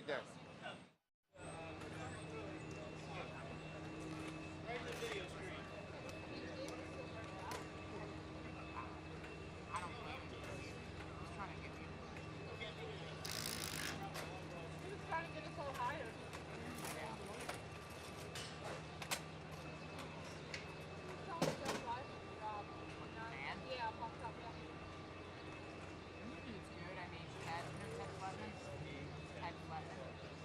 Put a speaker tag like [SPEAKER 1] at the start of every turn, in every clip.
[SPEAKER 1] right there.
[SPEAKER 2] Trying to get us all higher. Yeah, popped up, yeah.
[SPEAKER 3] It's good. I mean, she had her test weapons. Test weapons.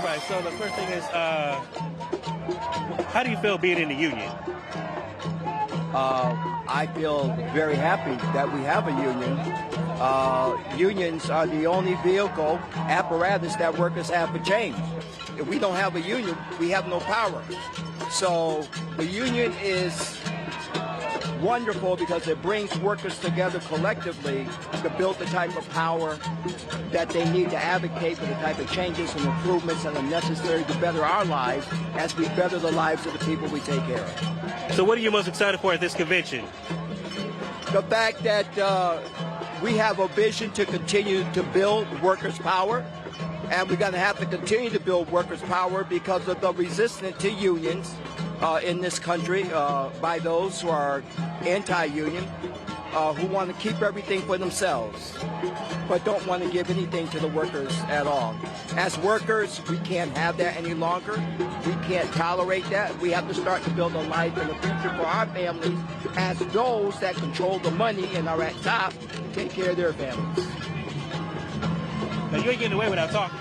[SPEAKER 1] right. So the first thing is, how do you feel being in the union?
[SPEAKER 3] I feel very happy that we have a union. Unions are the only vehicle apparatus that workers have for change. If we don't have a union, we have no power. So the union is wonderful because it brings workers together collectively to build the type of power that they need to advocate for the type of changes and improvements that are necessary to better our lives as we better the lives of the people we take care of.
[SPEAKER 1] So what are you most excited for at this convention?
[SPEAKER 3] The fact that we have a vision to continue to build workers' power, and we're going to have to continue to build workers' power because of the resistance to unions in this country by those who are anti-union, who want to keep everything for themselves, but don't want to give anything to the workers at all. As workers, we can't have that any longer. We can't tolerate that. We have to start to build a life in the future for our families as those that control the money and are at top to take care of their families.
[SPEAKER 1] Now, you ain't getting away without talking.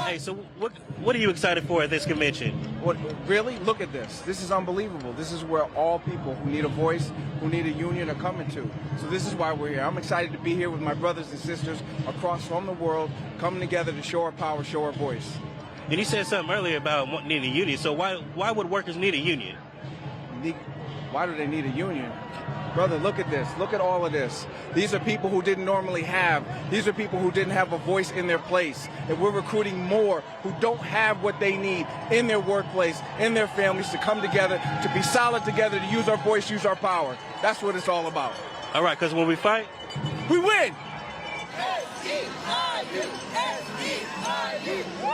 [SPEAKER 1] Hey, so what are you excited for at this convention?
[SPEAKER 4] What, really? Look at this. This is unbelievable. This is where all people who need a voice, who need a union are coming to. So this is why we're here. I'm excited to be here with my brothers and sisters across from the world, coming together to show our power, show our voice.
[SPEAKER 1] And you said something earlier about needing a union. So why would workers need a union?
[SPEAKER 4] Why do they need a union? Brother, look at this. Look at all of this. These are people who didn't normally have. These are people who didn't have a voice in their place. And we're recruiting more who don't have what they need in their workplace, in their families, to come together, to be solid together, to use our voice, use our power. That's what it's all about.
[SPEAKER 1] All right, because when we fight,
[SPEAKER 4] we win!
[SPEAKER 5] SEIU! SEIU!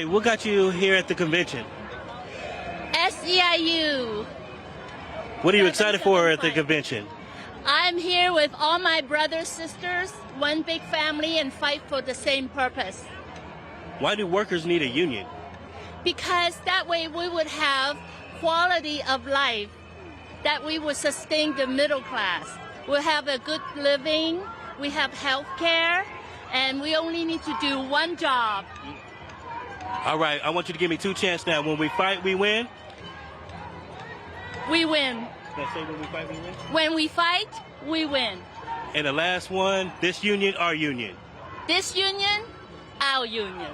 [SPEAKER 1] Hey, what got you here at the convention?
[SPEAKER 5] SEIU.
[SPEAKER 1] What are you excited for at the convention?
[SPEAKER 5] I'm here with all my brothers, sisters, one big family, and fight for the same purpose.
[SPEAKER 1] Why do workers need a union?
[SPEAKER 5] Because that way we would have quality of life, that we would sustain the middle class. We'll have a good living, we have health care, and we only need to do one job.
[SPEAKER 1] All right, I want you to give me two chances now. When we fight, we win?
[SPEAKER 5] We win.
[SPEAKER 1] Let's say when we fight, we win?
[SPEAKER 5] When we fight, we win.
[SPEAKER 1] And the last one, this union, our union.
[SPEAKER 5] This union, our union.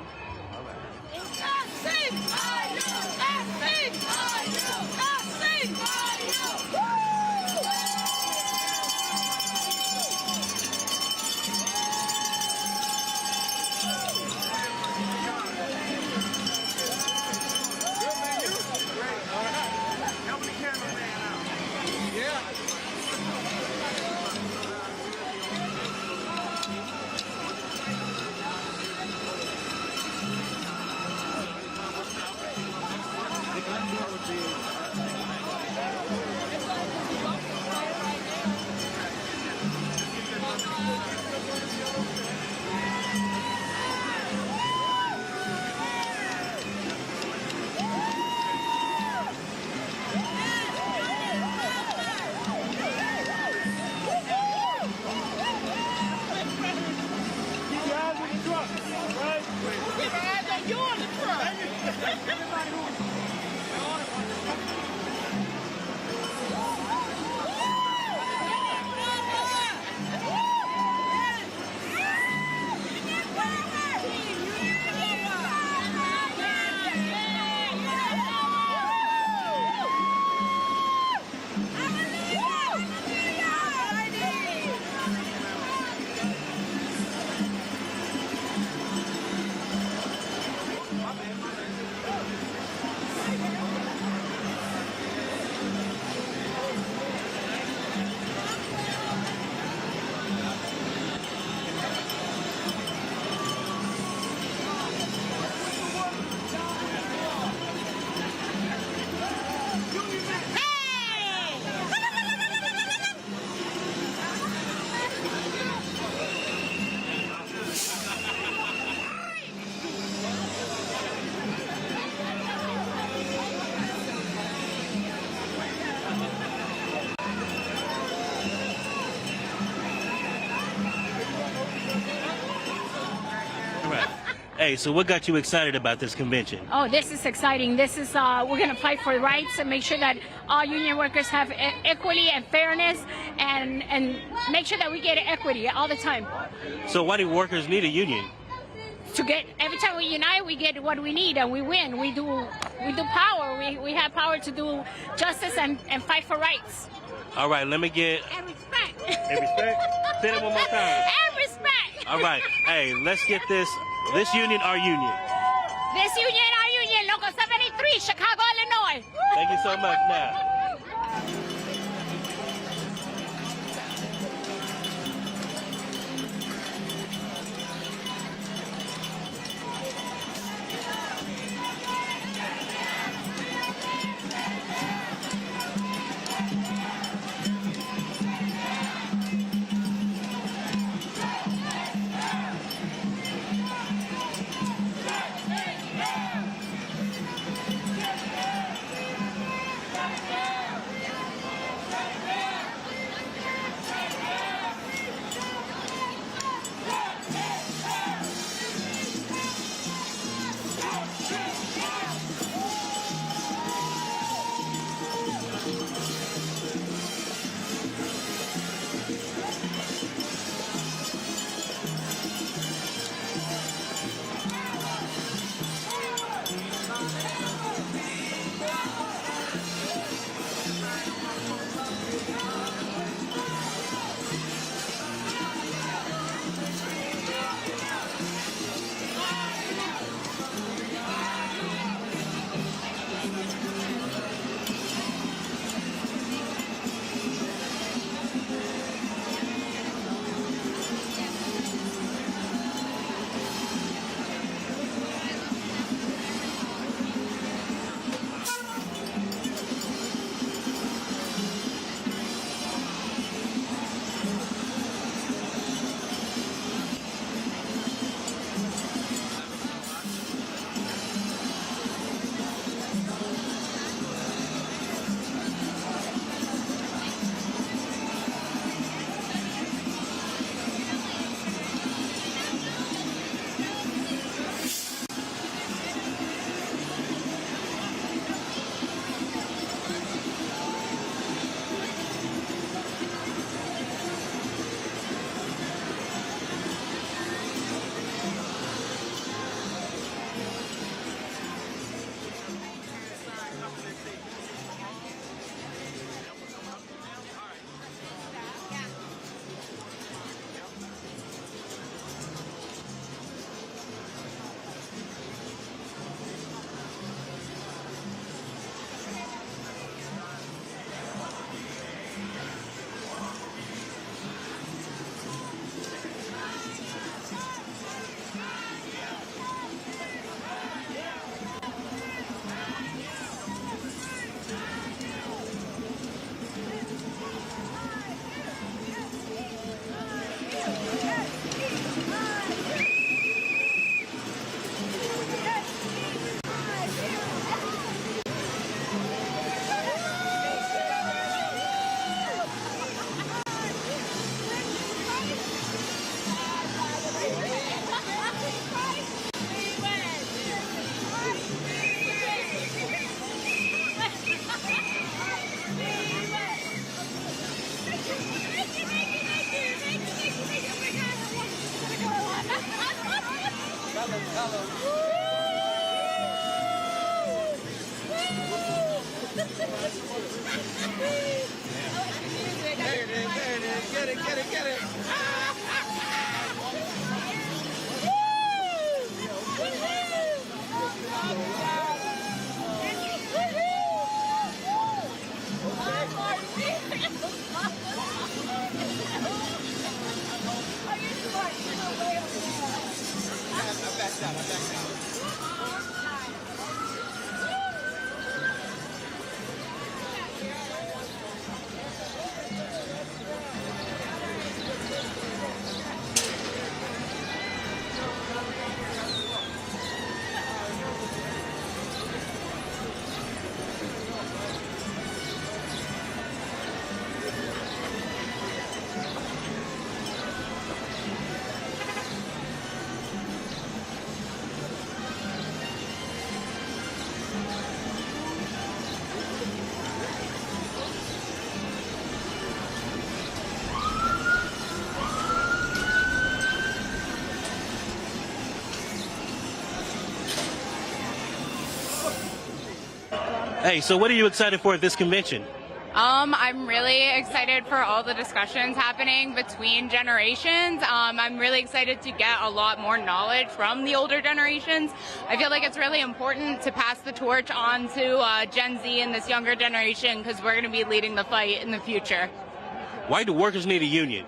[SPEAKER 1] Hey, so what got you excited about this convention?
[SPEAKER 6] Oh, this is exciting. This is, we're going to fight for rights and make sure that all union workers have equity and fairness and make sure that we get equity all the time.
[SPEAKER 1] So why do workers need a union?
[SPEAKER 6] To get, every time we unite, we get what we need and we win. We do power. We have power to do justice and fight for rights.
[SPEAKER 1] All right, let me get...
[SPEAKER 6] And respect.
[SPEAKER 1] And respect? Say that one more time.
[SPEAKER 6] And respect.
[SPEAKER 1] All right. Hey, let's get this union, our union.
[SPEAKER 6] This union, our union, Local 73, Chicago, Illinois.
[SPEAKER 1] Thank you so much now. Hey, so what are you excited for at this convention?
[SPEAKER 7] I'm really excited for all the discussions happening between generations. I'm really excited to get a lot more knowledge from the older generations. I feel like it's really important to pass the torch on to Gen Z and this younger generation because we're going to be leading the fight in the future.
[SPEAKER 1] Why do workers need a union?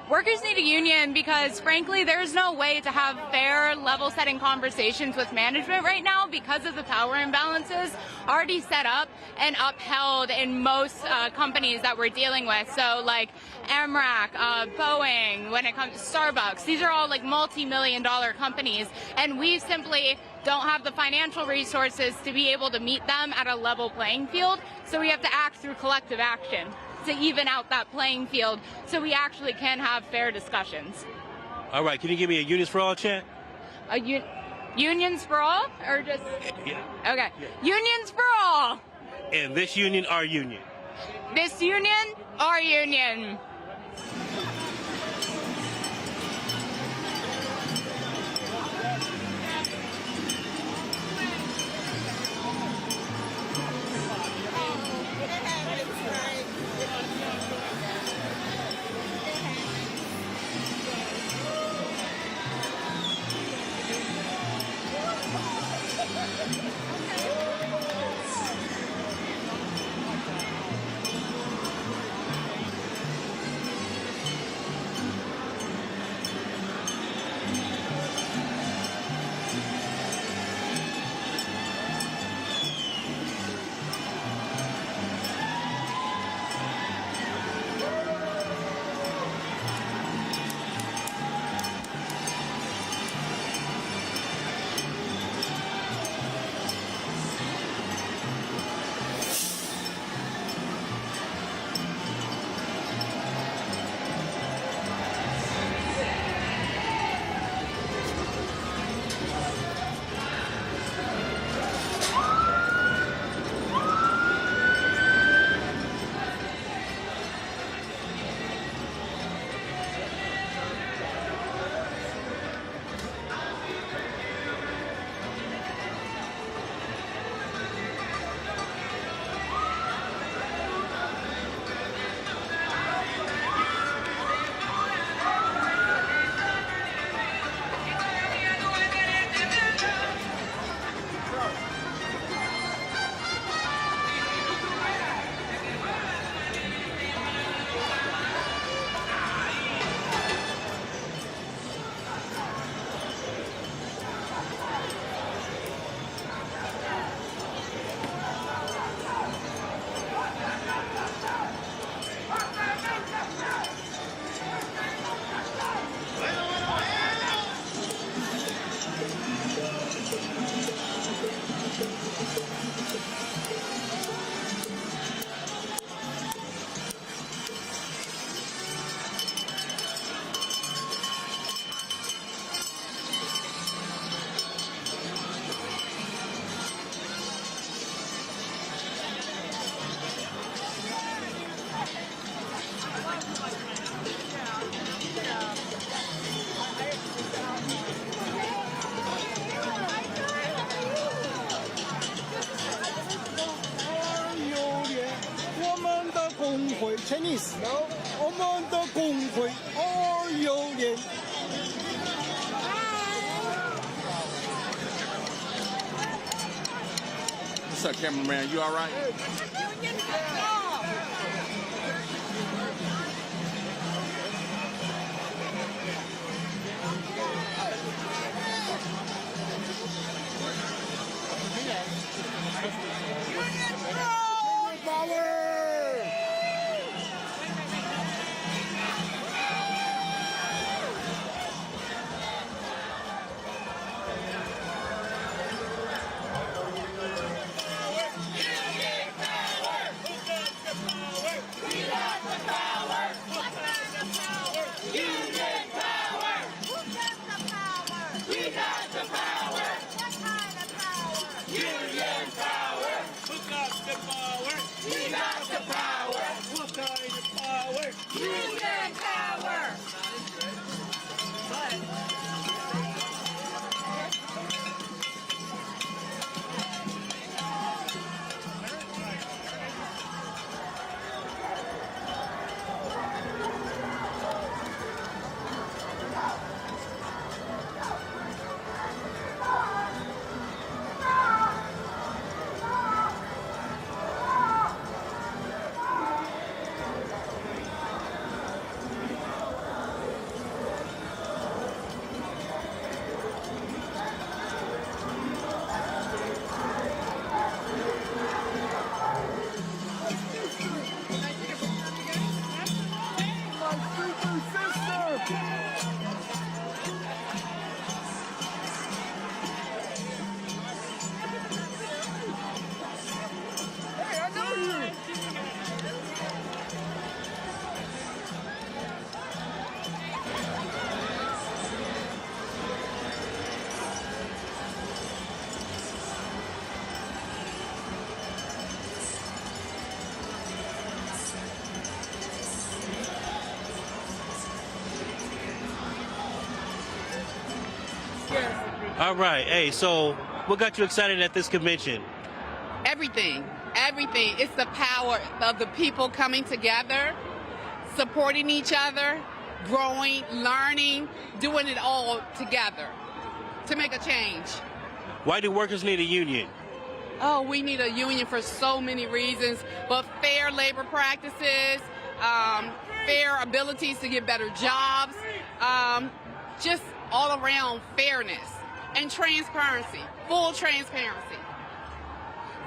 [SPEAKER 7] Workers need a union because, frankly, there's no way to have fair, level-setting conversations with management right now because of the power imbalances already set up and upheld in most companies that we're dealing with. So, like Amrak, Boeing, when it comes to Starbucks, these are all like multi-million-dollar companies, and we simply don't have the financial resources to be able to meet them at a level playing field. So we have to act through collective action to even out that playing field so we actually can have fair discussions.
[SPEAKER 1] All right, can you give me a Unions for All chant?
[SPEAKER 7] Unions for all? Or just...
[SPEAKER 1] Yeah.
[SPEAKER 7] Okay. Yeah. Unions for all!
[SPEAKER 1] And this union, our union.
[SPEAKER 7] This union, our union.
[SPEAKER 8] Chinese，我们的工会216。
[SPEAKER 4] What's up, cameraman? You all right?
[SPEAKER 1] All right. Hey, so what got you excited at this convention?
[SPEAKER 9] Everything. It's the power of the people coming together, supporting each other, growing, learning, doing it all together to make a change.
[SPEAKER 1] Why do workers need a union?
[SPEAKER 9] Oh, we need a union for so many reasons, but fair labor practices, fair abilities to get better jobs, just all around fairness and transparency, full transparency.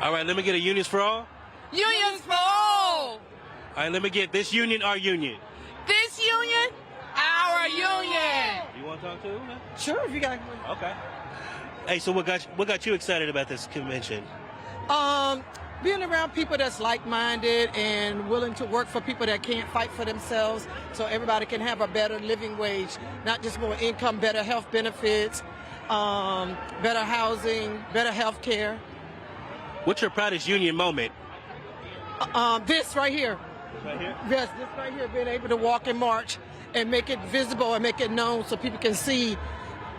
[SPEAKER 1] All right, let me get a unions for all.
[SPEAKER 9] Unions for all.
[SPEAKER 1] All right, let me get this union, our union.
[SPEAKER 9] This union, our union.
[SPEAKER 1] You want to talk to him?
[SPEAKER 8] Sure, if you got.
[SPEAKER 1] Okay. Hey, so what got you excited about this convention?
[SPEAKER 8] Being around people that's like-minded and willing to work for people that can't fight for themselves, so everybody can have a better living wage, not just more income, better health benefits, better housing, better health care.
[SPEAKER 1] What's your proudest union moment?
[SPEAKER 8] This right here.
[SPEAKER 1] Right here?
[SPEAKER 8] Yes, this right here, being able to walk and march and make it visible and make it known so people can see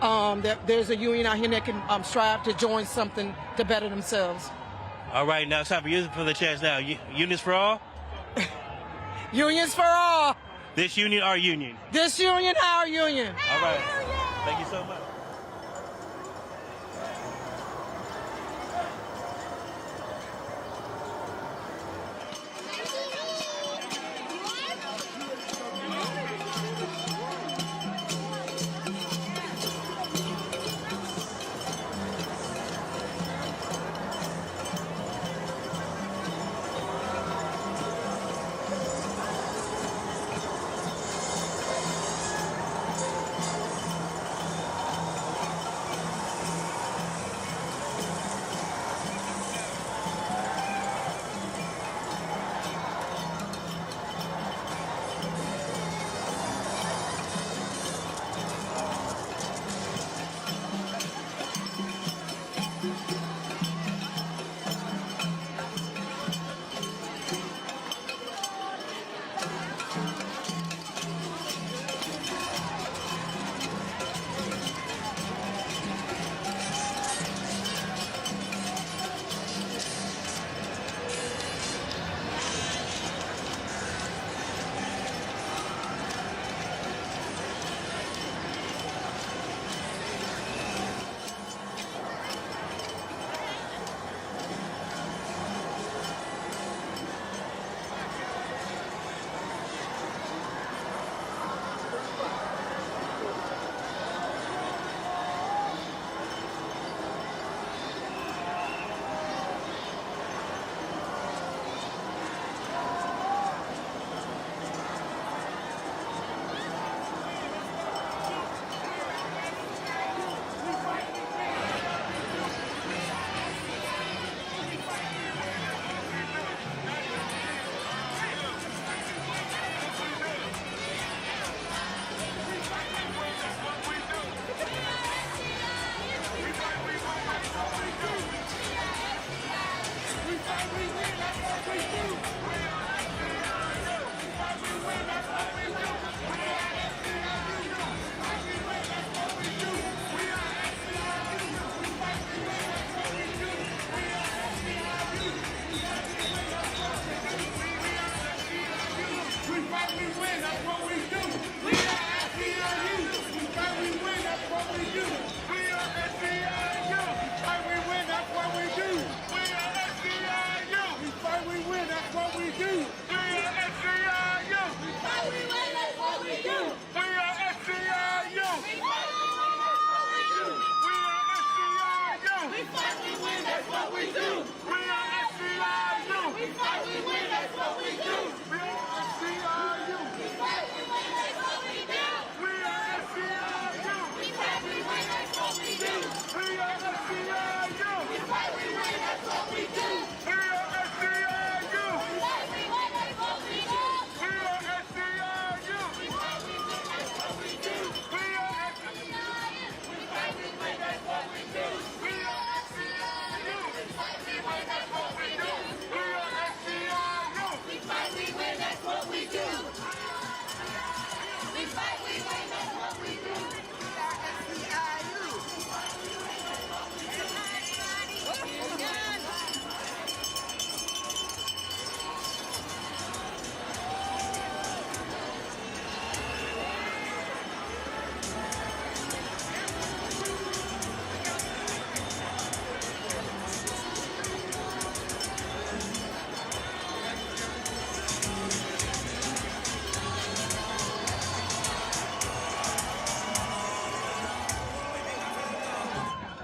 [SPEAKER 8] that there's a union out here that can strive to join something to better themselves.
[SPEAKER 1] All right, now it's time for you for the chance now. Unions for all?
[SPEAKER 8] Unions for all.
[SPEAKER 1] This union, our union.
[SPEAKER 8] This union, our union.
[SPEAKER 1] All right. Thank you so much.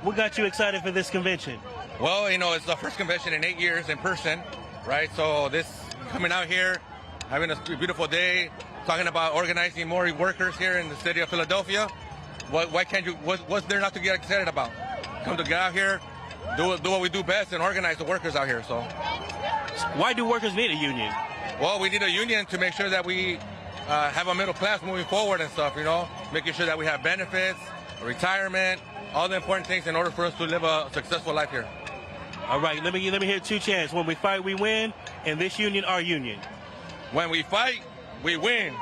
[SPEAKER 1] What got you excited for this convention?
[SPEAKER 10] Well, you know, it's the first convention in 8 years in person, right? So this coming out here, having a beautiful day, talking about organizing more workers here in the city of Philadelphia. Why can't you? What's there not to get excited about? Come to get out here, do what we do best, and organize the workers out here. So,
[SPEAKER 1] why do workers need a union?
[SPEAKER 10] Well, we need a union to make sure that we have a middle class moving forward and stuff. You know, making sure that we have benefits, retirement, all the important things in order for us to live a successful life here.
[SPEAKER 1] All right, let me hear two chants. When we fight, we win, and this union, our union.
[SPEAKER 10] When we fight, we win.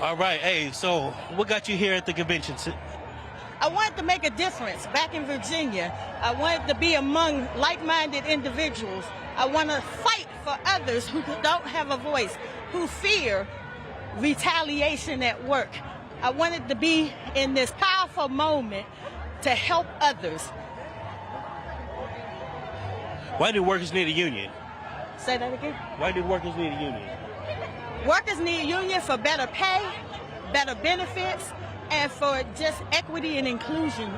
[SPEAKER 1] All right, hey, so what got you here at the convention?
[SPEAKER 8] I wanted to make a difference back in Virginia. I wanted to be among like-minded individuals. I want to fight for others who don't have a voice, who fear retaliation at work. I wanted to be in this powerful moment to help others.
[SPEAKER 1] Why do workers need a union?
[SPEAKER 8] Say that again?
[SPEAKER 1] Why do workers need a union?
[SPEAKER 8] Workers need a union for better pay, better benefits, and for just equity and inclusion.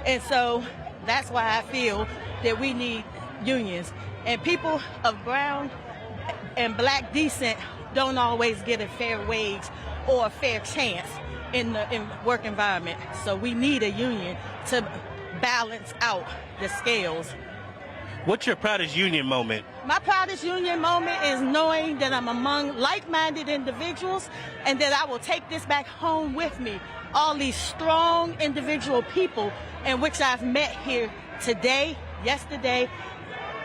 [SPEAKER 8] And so that's why I feel that we need unions. And people of brown and black descent don't always get a fair wage or a fair chance in the work environment. So we need a union to balance out the scales.
[SPEAKER 1] What's your proudest union moment?
[SPEAKER 11] My proudest union moment is knowing that I'm among like-minded individuals and that I will take this back home with me. All these strong individual people in which I've met here today, yesterday.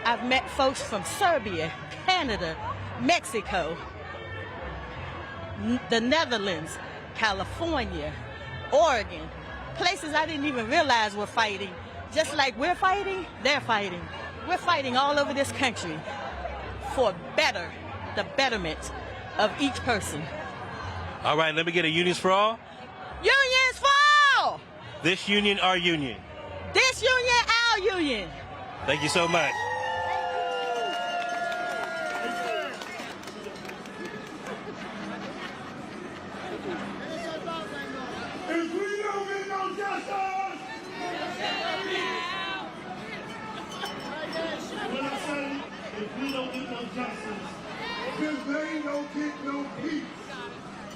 [SPEAKER 11] I've met folks from Serbia, Canada, Mexico, the Netherlands, California, Oregon, places I didn't even realize were fighting. Just like we're fighting, they're fighting. We're fighting all over this country for the betterment of each person.
[SPEAKER 1] All right, let me get a unions for all.
[SPEAKER 11] Unions for all!
[SPEAKER 1] This union, our union.
[SPEAKER 11] This union, our union.
[SPEAKER 1] Thank you so much.
[SPEAKER 12] If we don't get no justice, when I say if we don't get no justice, then they don't get no peace.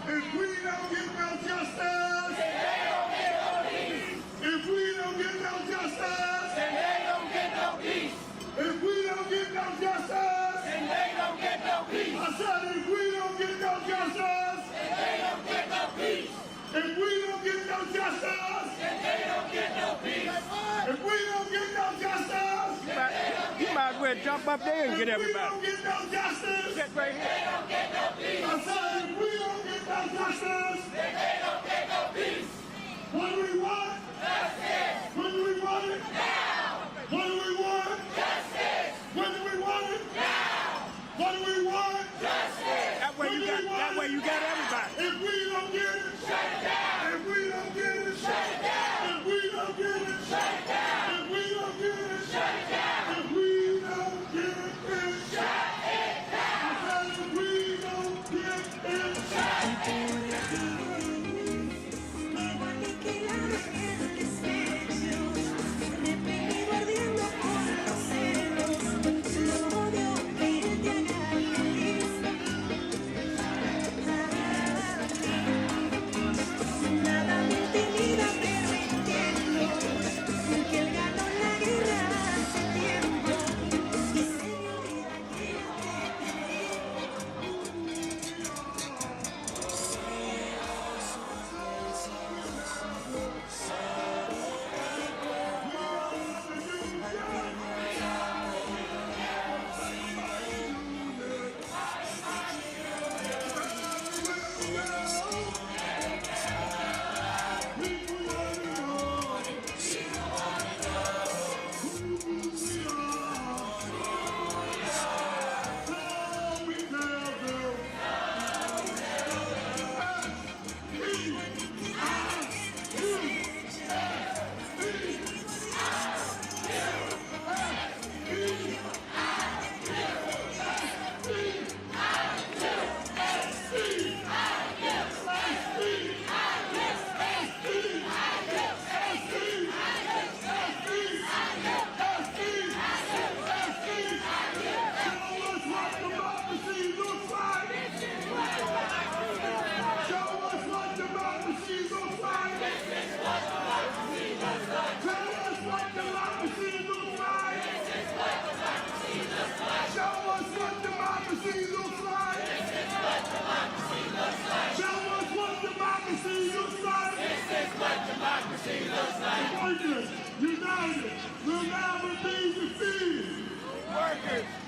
[SPEAKER 12] If we don't get no justice, then they don't get no peace. If we don't get no justice, then they don't get no peace. If we don't get no justice, then they don't get no peace. I said if we don't get no justice, then they don't get no peace. If we don't get no justice, then they don't get no peace. If we don't get no justice,
[SPEAKER 13] You might as well jump up there and get everybody.
[SPEAKER 12] if we don't get no justice,
[SPEAKER 13] Sit right here.
[SPEAKER 12] they don't get no peace. I said if we don't get no justice, then they don't get no peace. What do we want? Justice. When do we want it? Now. What do we want? Justice. When do we want it? Now. What do we want? Justice.
[SPEAKER 13] That way you got everybody.
[SPEAKER 12] If we don't get it, shut it down. If we don't get it, shut it down. If we don't get it, shut it down. If we don't get it, shut it down. If we don't get it, shut it down. I said if we don't get it, shut it down.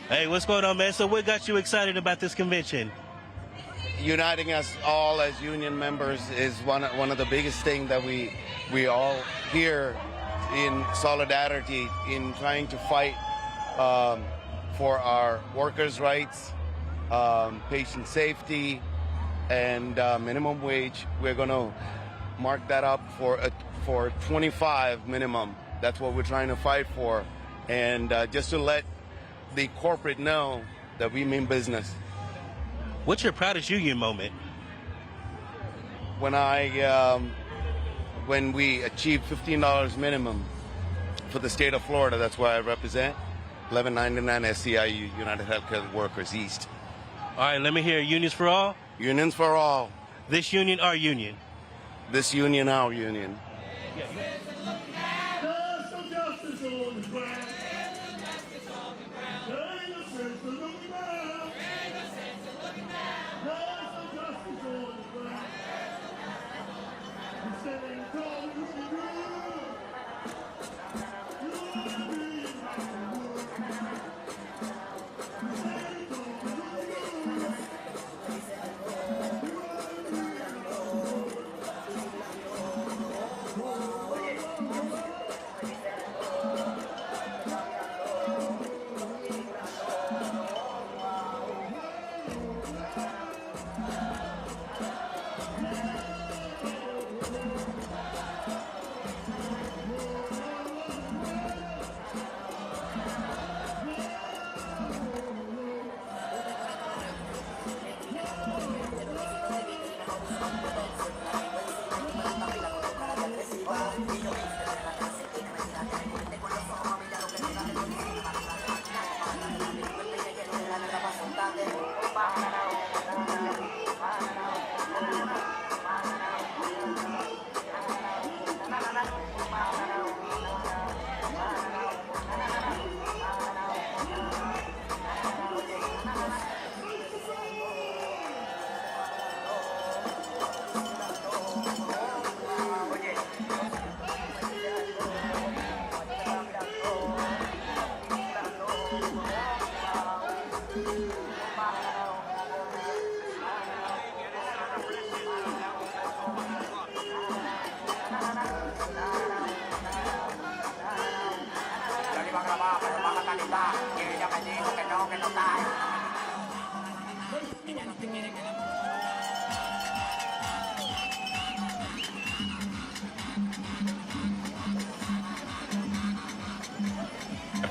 [SPEAKER 1] Hey, what's going on, man? So what got you excited about this convention?
[SPEAKER 14] Uniting us all as union members is one of the biggest things that we all here in solidarity in trying to fight for our workers' rights, patient safety, and minimum wage. We're going to mark that up for 25 minimum. That's what we're trying to fight for, and just to let the corporate know that we mean business.
[SPEAKER 1] What's your proudest union moment?
[SPEAKER 14] When we achieved $15 minimum for the state of Florida, that's where I represent, 1199 SEIU, United Healthcare Workers East.
[SPEAKER 1] All right, let me hear unions for all.
[SPEAKER 14] Unions for all.
[SPEAKER 1] This union, our union.
[SPEAKER 14] This union, our union.
[SPEAKER 12] There's some justice on the ground.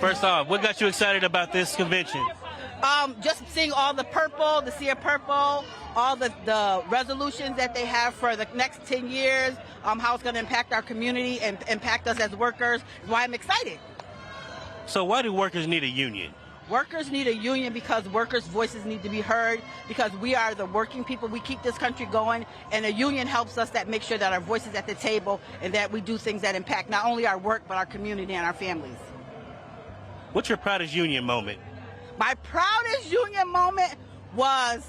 [SPEAKER 1] First off, what got you excited about this convention?
[SPEAKER 15] Just seeing all the purple, the sea of purple, all the resolutions that they have for the next 10 years, how it's going to impact our community and impact us as workers, is why I'm excited.
[SPEAKER 1] So why do workers need a union?
[SPEAKER 15] Workers need a union because workers' voices need to be heard, because we are the working people. We keep this country going, and a union helps us that make sure that our voice is at the table and that we do things that impact not only our work, but our community and our families.
[SPEAKER 1] What's your proudest union moment?
[SPEAKER 15] My proudest union moment was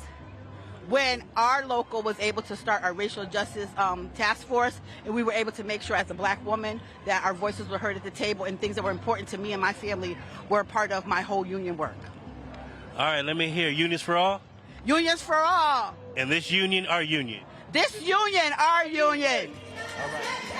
[SPEAKER 15] when our local was able to start our racial justice task force, and we were able to make sure as a black woman that our voices were heard at the table, and things that were important to me and my family were part of my whole union work.
[SPEAKER 1] All right, let me hear. Unions for all?
[SPEAKER 15] Unions for all.
[SPEAKER 1] And this union, our union?
[SPEAKER 15] This union, our union.
[SPEAKER 1] All right.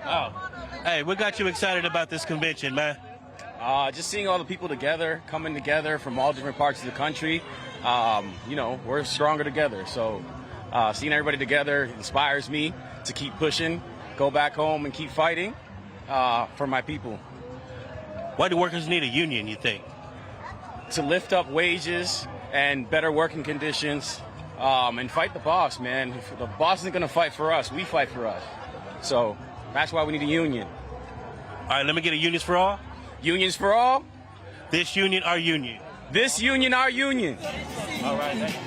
[SPEAKER 1] Oh. Hey, what got you excited about this convention, man?
[SPEAKER 16] Just seeing all the people together, coming together from all different parts of the country. You know, we're stronger together. So seeing everybody together inspires me to keep pushing, go back home and keep fighting for my people.
[SPEAKER 1] Why do workers need a union, you think?
[SPEAKER 16] To lift up wages and better working conditions and fight the boss, man. If the boss isn't going to fight for us, we fight for us. So that's why we need a union.
[SPEAKER 1] All right, let me get a unions for all.
[SPEAKER 16] Unions for all.
[SPEAKER 1] This union, our union.
[SPEAKER 16] This union, our union.
[SPEAKER 1] All right, thank you.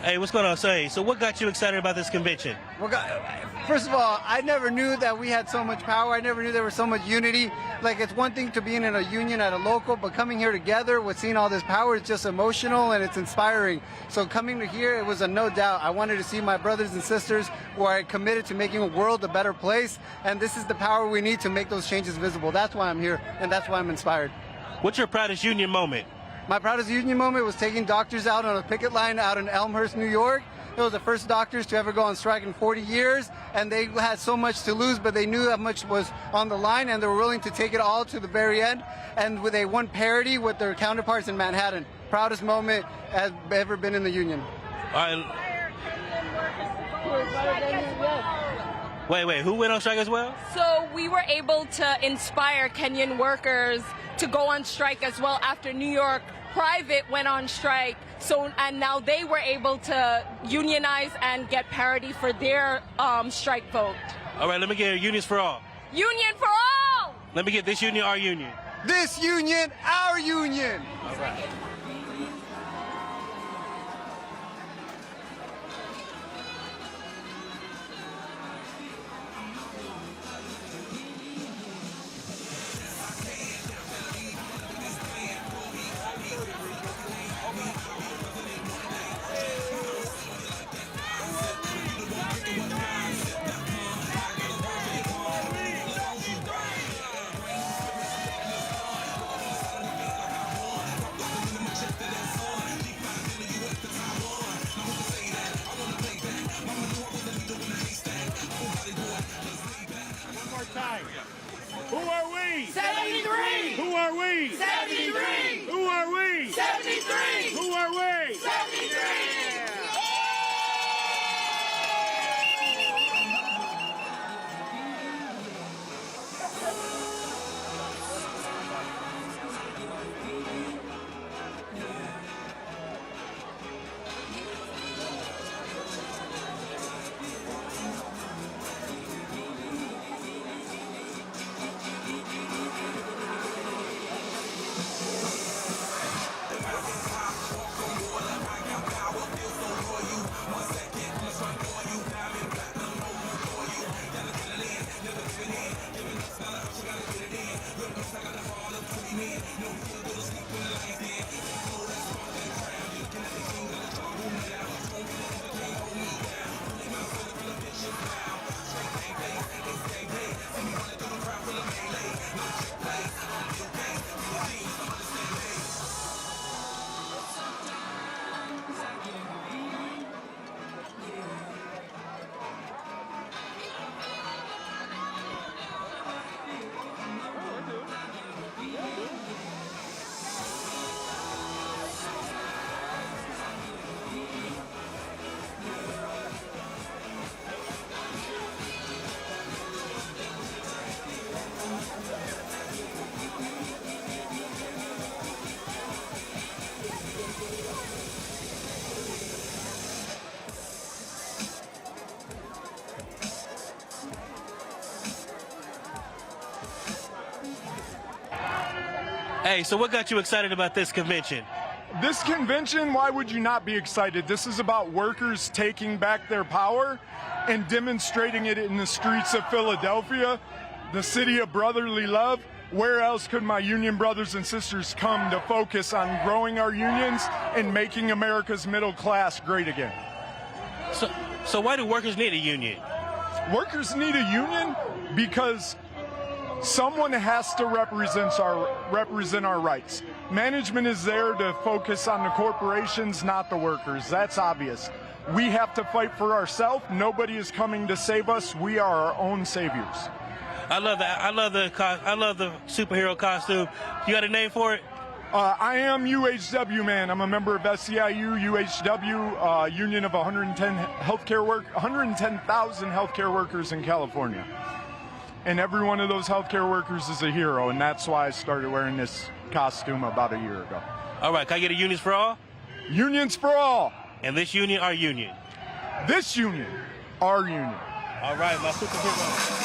[SPEAKER 1] Hey, what's going on, Say? So what got you excited about this convention?
[SPEAKER 17] Well, first of all, I never knew that we had so much power. I never knew there was so much unity. Like, it's one thing to be in a union at a local, but coming here together with seeing all this power is just emotional and it's inspiring. So coming to here, it was a no doubt. I wanted to see my brothers and sisters who are committed to making a world a better place, and this is the power we need to make those changes visible. That's why I'm here, and that's why I'm inspired.
[SPEAKER 1] What's your proudest union moment?
[SPEAKER 17] My proudest union moment was taking doctors out on a picket line out in Elmhurst, New York. It was the first doctors to ever go on strike in 40 years, and they had so much to lose, but they knew how much was on the line, and they were willing to take it all to the very end, and they won parity with their counterparts in Manhattan. Proudest moment has ever been in the union.
[SPEAKER 1] Wait, who went on strike as well?
[SPEAKER 18] So we were able to inspire Kenyan workers to go on strike as well after New York Private went on strike. So, and now they were able to unionize and get parity for their strike vote.
[SPEAKER 1] All right, let me get unions for all.
[SPEAKER 18] Union for all!
[SPEAKER 1] Let me get this union, our union.
[SPEAKER 17] This union, our union!
[SPEAKER 1] All right.
[SPEAKER 13] Who are we?
[SPEAKER 2] 73.
[SPEAKER 13] Who are we?
[SPEAKER 2] 73.
[SPEAKER 13] Who are we?
[SPEAKER 2] 73.
[SPEAKER 13] Who are we?
[SPEAKER 2] 73.
[SPEAKER 1] Hey, so what got you excited about this convention?
[SPEAKER 19] This convention, why would you not be excited? This is about workers taking back their power and demonstrating it in the streets of Philadelphia, the city of brotherly love. Where else could my union brothers and sisters come to focus on growing our unions and making America's middle class great again?
[SPEAKER 1] So why do workers need a union?
[SPEAKER 19] Workers need a union because someone has to represent our rights. Management is there to focus on the corporations, not the workers. That's obvious. We have to fight for ourselves. Nobody is coming to save us. We are our own saviors.
[SPEAKER 1] I love that. I love the superhero costume. You got a name for it?
[SPEAKER 19] I am UHW, man. I'm a member of SEIU, UHW, union of 110,000 healthcare workers in California. And every one of those healthcare workers is a hero, and that's why I started wearing this costume about a year ago.
[SPEAKER 1] All right, can I get a unions for all?
[SPEAKER 19] Unions for all.
[SPEAKER 1] And this union, our union.
[SPEAKER 19] This union, our union.
[SPEAKER 1] All right, my superhero.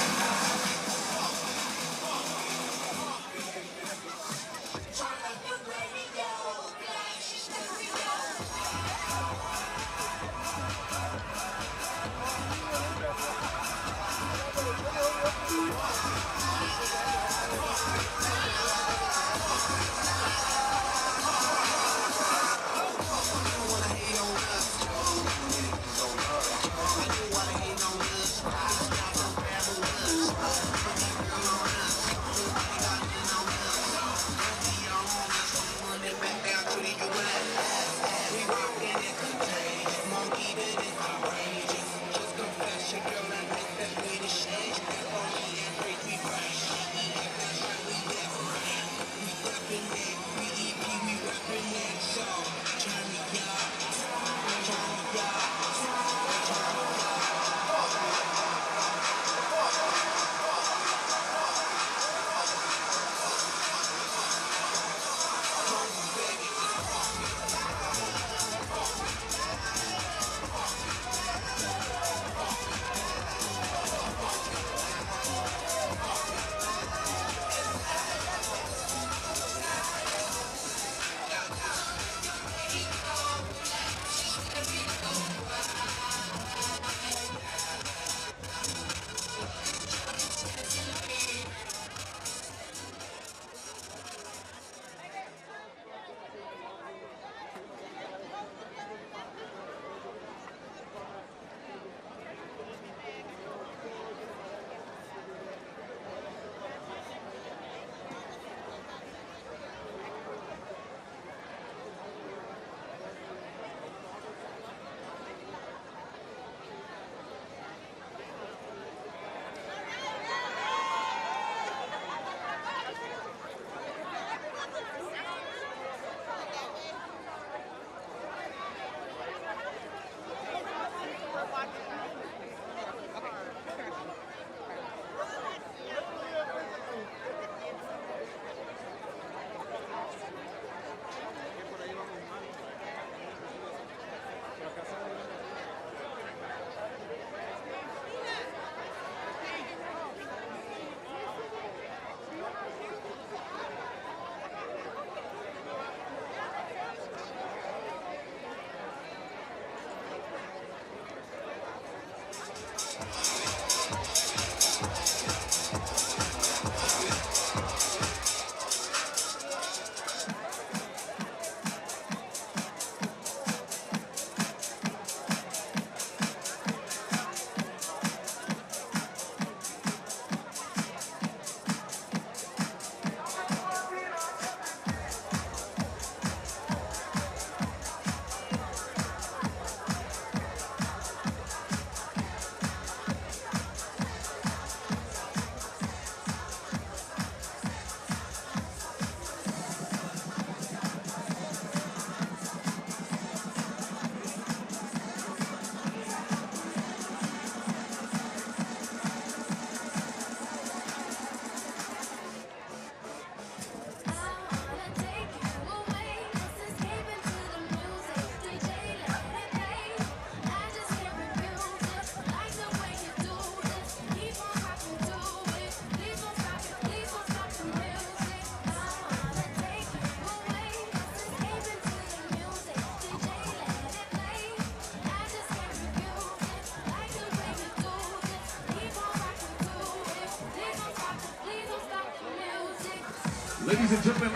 [SPEAKER 20] Ladies and gentlemen,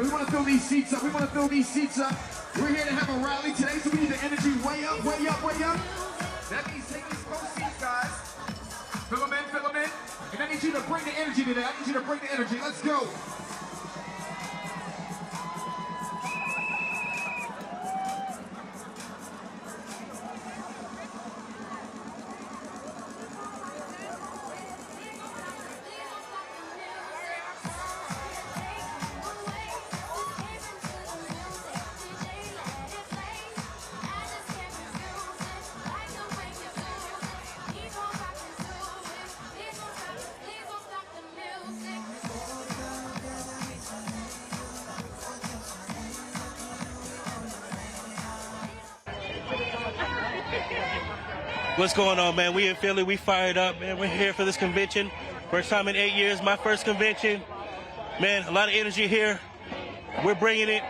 [SPEAKER 20] we want to fill these seats up. We want to fill these seats up. We're here to have a rally today, so we need the energy way up, way up, way up. That means take these close seats, guys. Fill them in, fill them in. And I need you to bring the energy today. I need you to bring the energy. Let's go.
[SPEAKER 1] What's going on, man? We in Philly. We fired up, man. We're here for this convention. First time in 8 years. My first convention. Man, a lot of energy here. We're bringing it.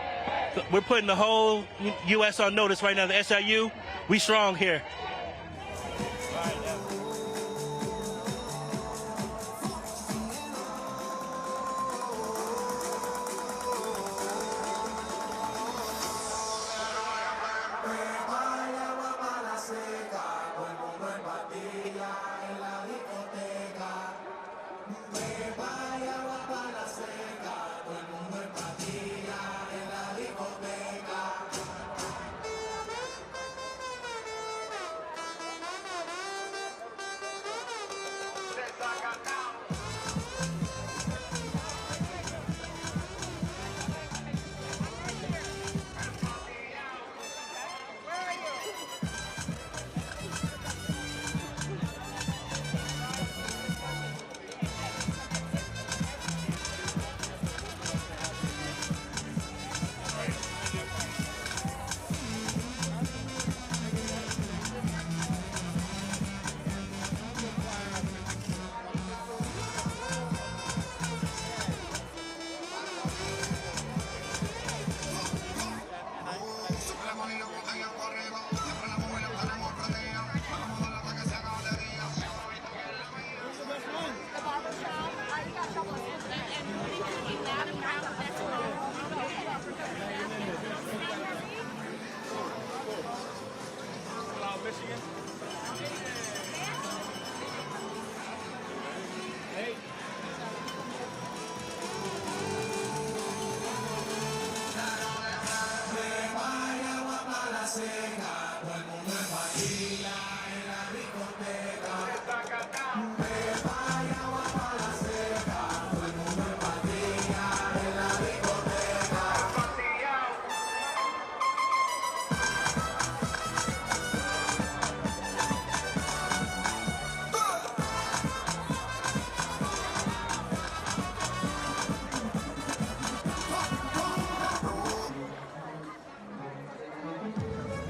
[SPEAKER 1] We're putting the whole U.S. on notice right now. The SEIU, we strong here.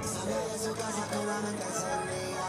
[SPEAKER 21] Sabe de su casa, pero nunca se ría.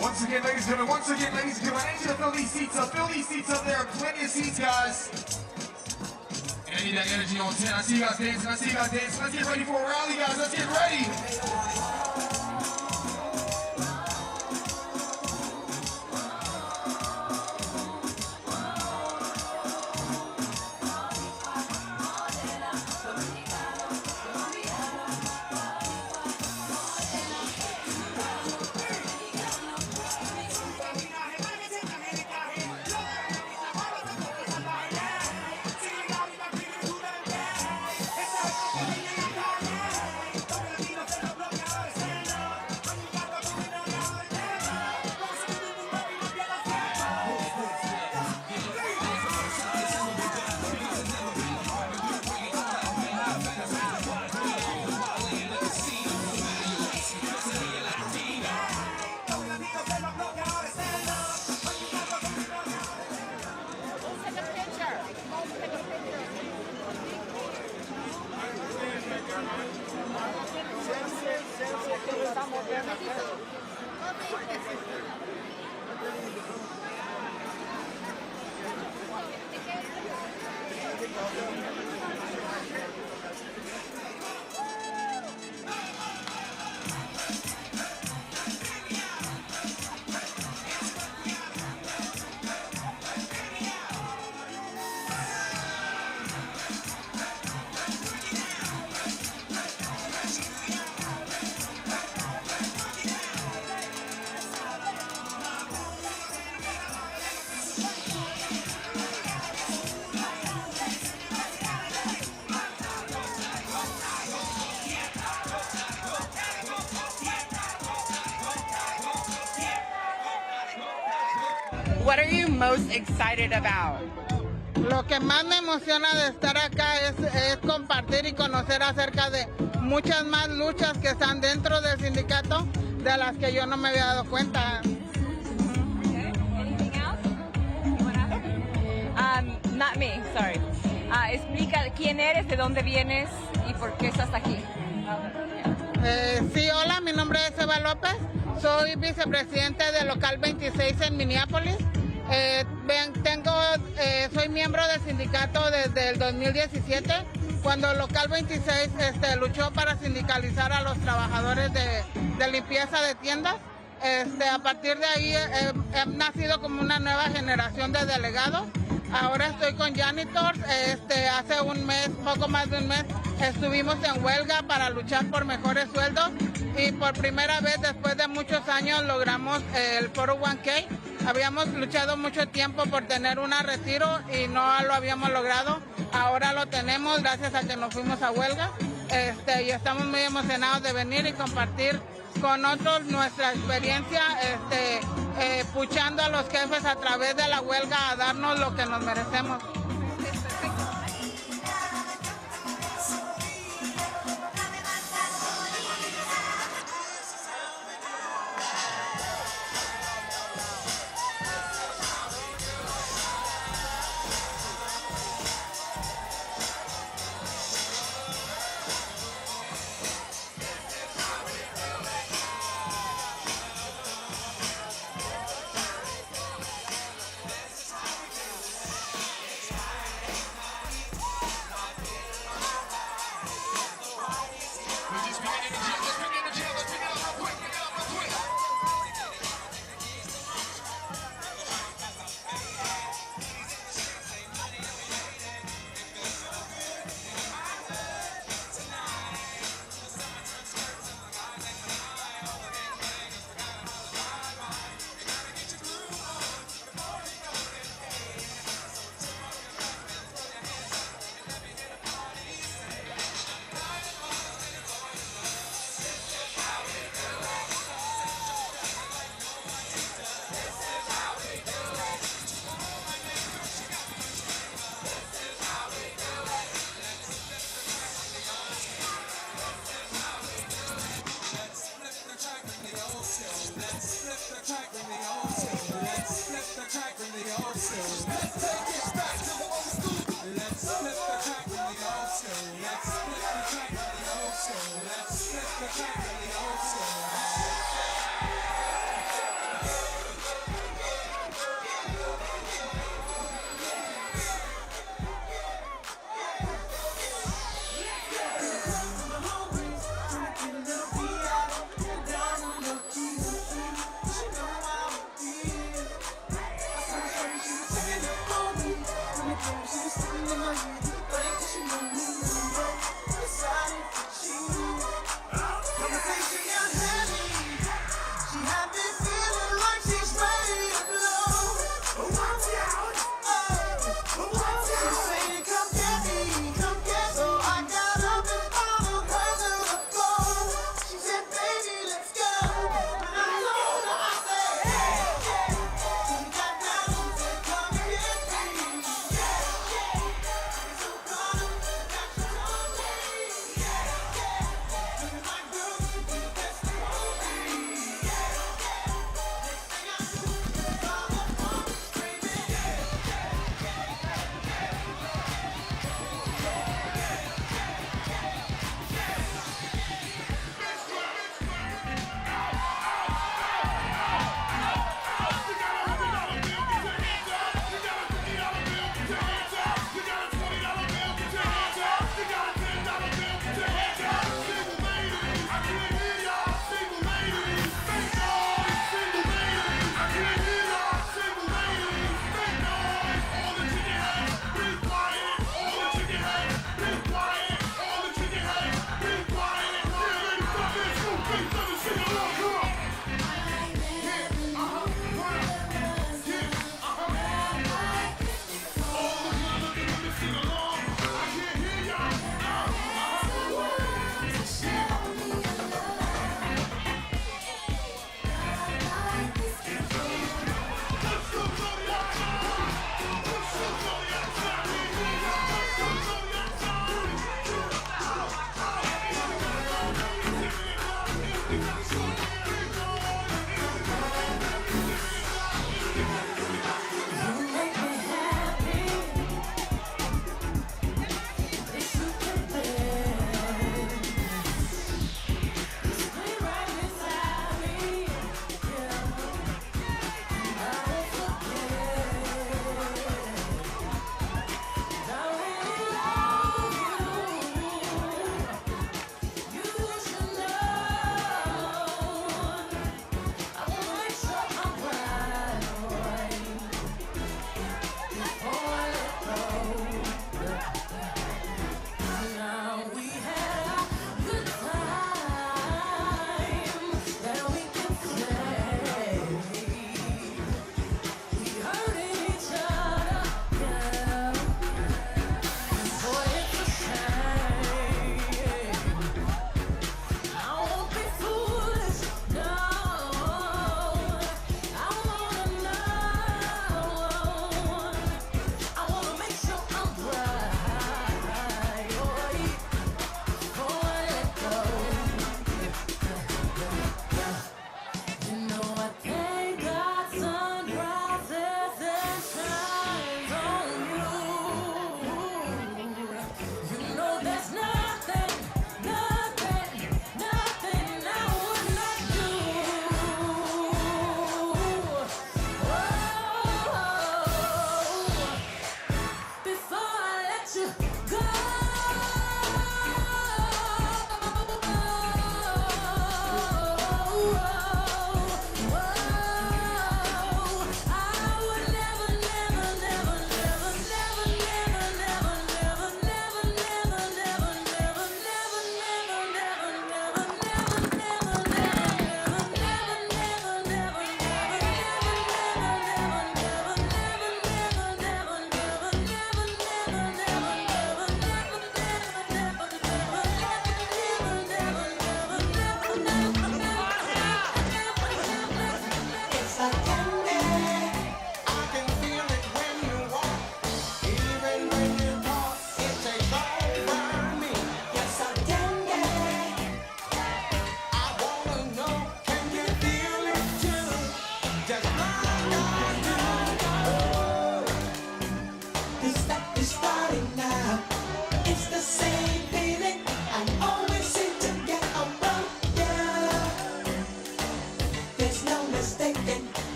[SPEAKER 20] Once again, ladies and gentlemen, I need you to fill these seats up. Fill these seats up. There are plenty of seats, guys. And I need that energy on 10. I see you guys dancing. Let's get ready for a rally, guys. Let's get ready.
[SPEAKER 21] What are you most excited about?
[SPEAKER 22] Lo que más me emociona de estar acá es compartir y conocer acerca de muchas más luchas que están dentro del sindicato de las que yo no me había dado cuenta.
[SPEAKER 18] Not me, sorry. Explica quién eres, de dónde vienes y por qué estás aquí.
[SPEAKER 22] Sí, hola, mi nombre es Eva López, soy vicepresidente del local 26 en Minneapolis. Soy miembro del sindicato desde el 2017, cuando el local 26 luchó para sindicalizar a los trabajadores de limpieza de tiendas. A partir de ahí he nacido como una nueva generación de delegados. Ahora estoy con janitors. Hace un mes, poco más de un mes, estuvimos en huelga para luchar por mejores sueldos y por primera vez después de muchos años logramos el 401k. Habíamos luchado mucho tiempo por tener un retiro y no lo habíamos logrado. Ahora lo tenemos gracias a que nos fuimos a huelga. Y estamos muy emocionados de venir y compartir con otros nuestra experiencia, puchando a los jefes a través de la huelga a darnos lo que nos merecemos.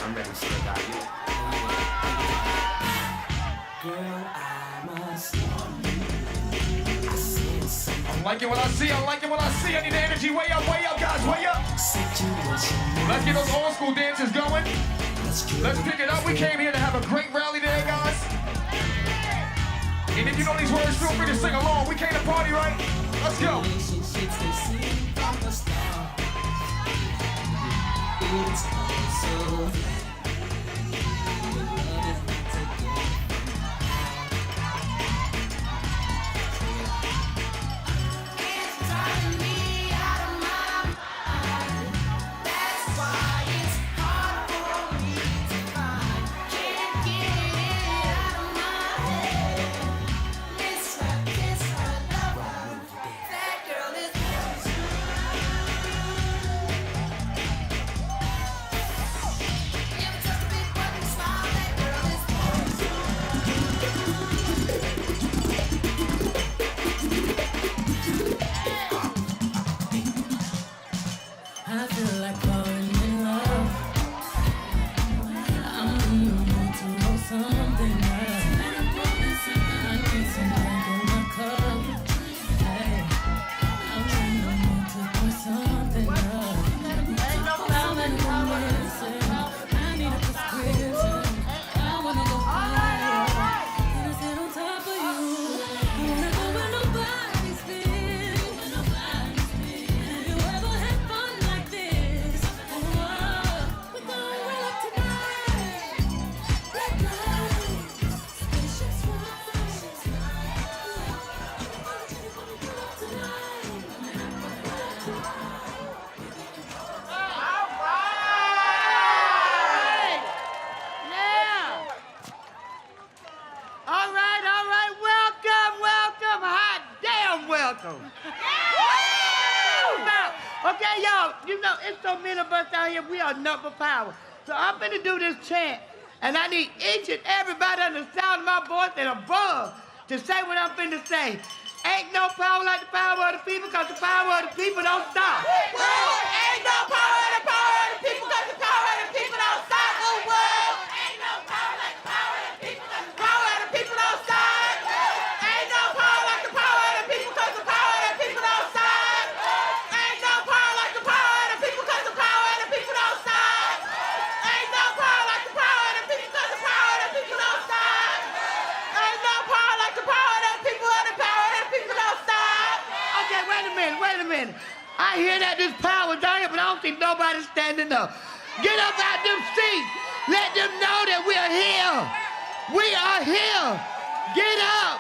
[SPEAKER 3] I'm ready to see about you. Girl, I'm a star.
[SPEAKER 20] I'm liking what I see, I'm liking what I see. I need the energy way up, guys, way up. Let's get those old school dances going. Let's pick it up. We came here to have a great rally today, guys. And if you know these words, feel free to sing along. We came to party, right? Let's go.
[SPEAKER 3] I feel like falling in love. I'm in the mood to roll something up. I need some drink in my cup. Hey, I'm in the mood to pour something up. I'm in the medicine. I need a prescription. I wanna go higher. Can I sit on top of you? I wanna go where nobody's been. Have you ever had fun like this? Oh, we're going way up tonight. Black lights, spaceships
[SPEAKER 2] All right. Welcome. Hot damn welcome. Okay, y'all, you know, it's so many of us out here, we are number power. So I'm finna do this chant, and I need each and everybody on the sound of my voice and above to say what I'm finna say. Ain't no power like the power of the people, cause the power of the people don't stop. Ain't no power like the power of the people, cause the power of the people don't stop. Ain't no power like the power of the people, cause the power of the people don't stop. Ain't no power like the power of the people, cause the power of the people don't stop. Ain't no power like the power of the people, cause the power of the people don't stop. Ain't no power like the power of the people, cause the power of the people don't stop. Ain't no power like the power of the people, and the power of the people don't stop. Okay, wait a minute. I hear that there's power down here, but I don't see nobody standing up. Get up out them seats. Let them know that we are here. We are here. Get up.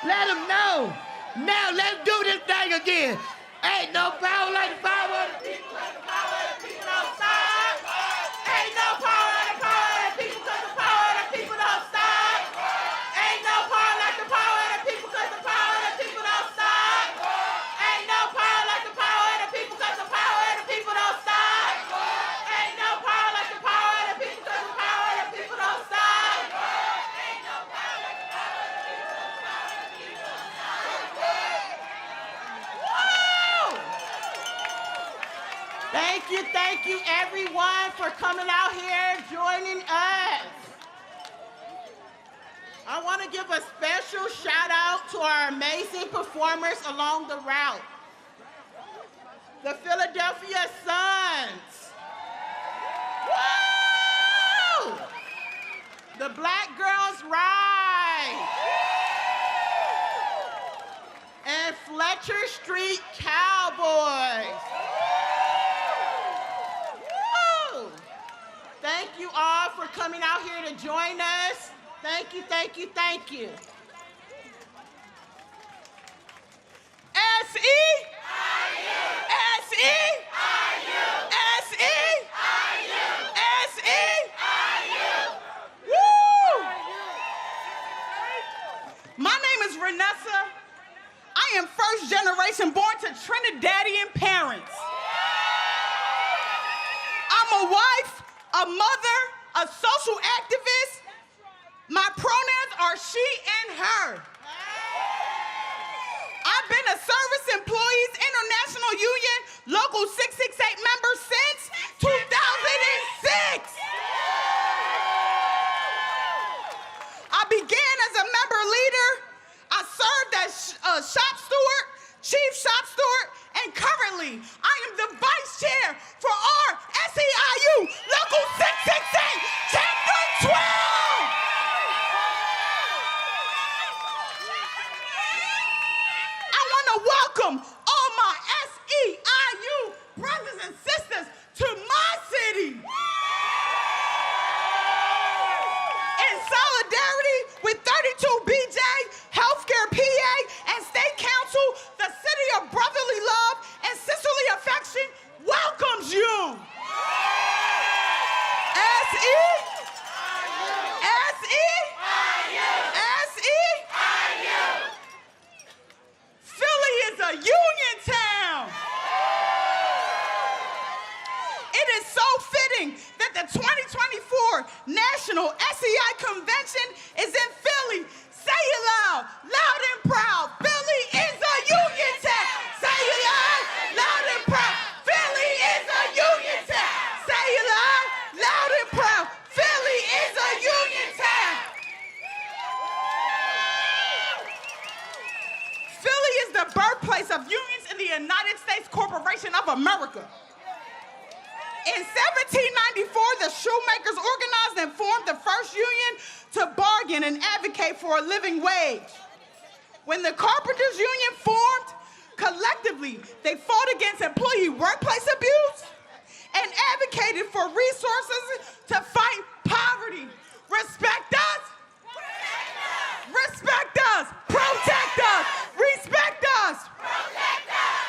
[SPEAKER 2] Let them know. Now let's do this thing again. Ain't no power like the power of the people, like the power of the people don't stop. Ain't no power like the power of the people, cause the power of the people don't stop. Ain't no power like the power of the people, cause the power of the people don't stop. Ain't no power like the power of the people, cause the power of the people don't stop. Ain't no power like the power of the people, cause the power of the people don't stop. Ain't no power like the power of the people, cause the power of the people don't stop. Woo! Thank you everyone for coming out here, joining us. I want to give a special shout out to our amazing performers along the route. The Philadelphia Suns. Woo! The Black Girls Ride. And Fletcher Street Cowboys. Woo! Thank you all for coming out here to join us. Thank you. SEIU. Woo! My name is Renessa. I am first generation born to Trinidadian parents. I'm a wife, a mother, a social activist. My pronouns are she and her. I've been a Service Employees International Union Local 668 member since 2006.
[SPEAKER 5] Philly is a union town. It is so fitting that the 2024 National SEI Convention is in Philly. Say it loud, loud and proud. Philly is a union town. Say it loud, loud and proud. Philly is a union town. Say it loud, loud and proud. Philly is a union town. Philly is the birthplace of unions in the United States Corporation of America. In 1794, the shoemakers organized and formed the first union to bargain and advocate for a living wage. When the carpenters union formed, collectively, they fought against employee workplace abuse and advocated for resources to fight poverty. Respect us. Respect us. Protect us. Respect us. Protect us.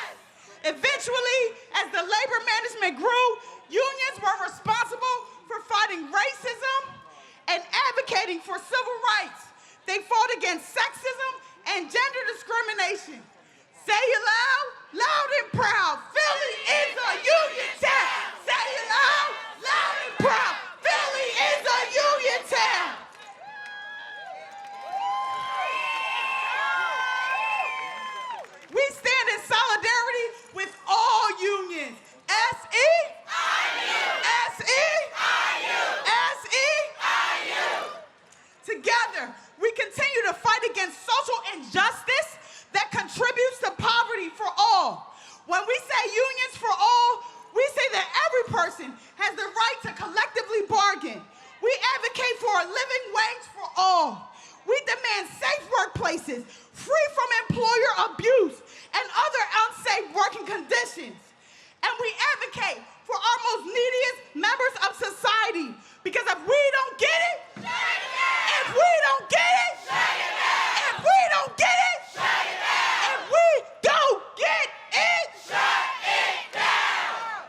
[SPEAKER 5] Eventually, as the labor management grew, unions were responsible for fighting racism and advocating for civil rights. They fought against sexism and gender discrimination. Say it loud, loud and proud. Philly is a union town. Say it loud, loud and proud. Philly is a union town. We stand in solidarity with all unions. SEIU. Together, we continue to fight against social injustice that contributes to poverty for all. When we say unions for all, we say that every person has the right to collectively bargain. We advocate for a living wage for all. We demand safe workplaces, free from employer abuse and other unsafe working conditions. And we advocate for our most neediest members of society. Because if we don't get it, if we don't get it, if we don't get it, if we don't get it, shut it down.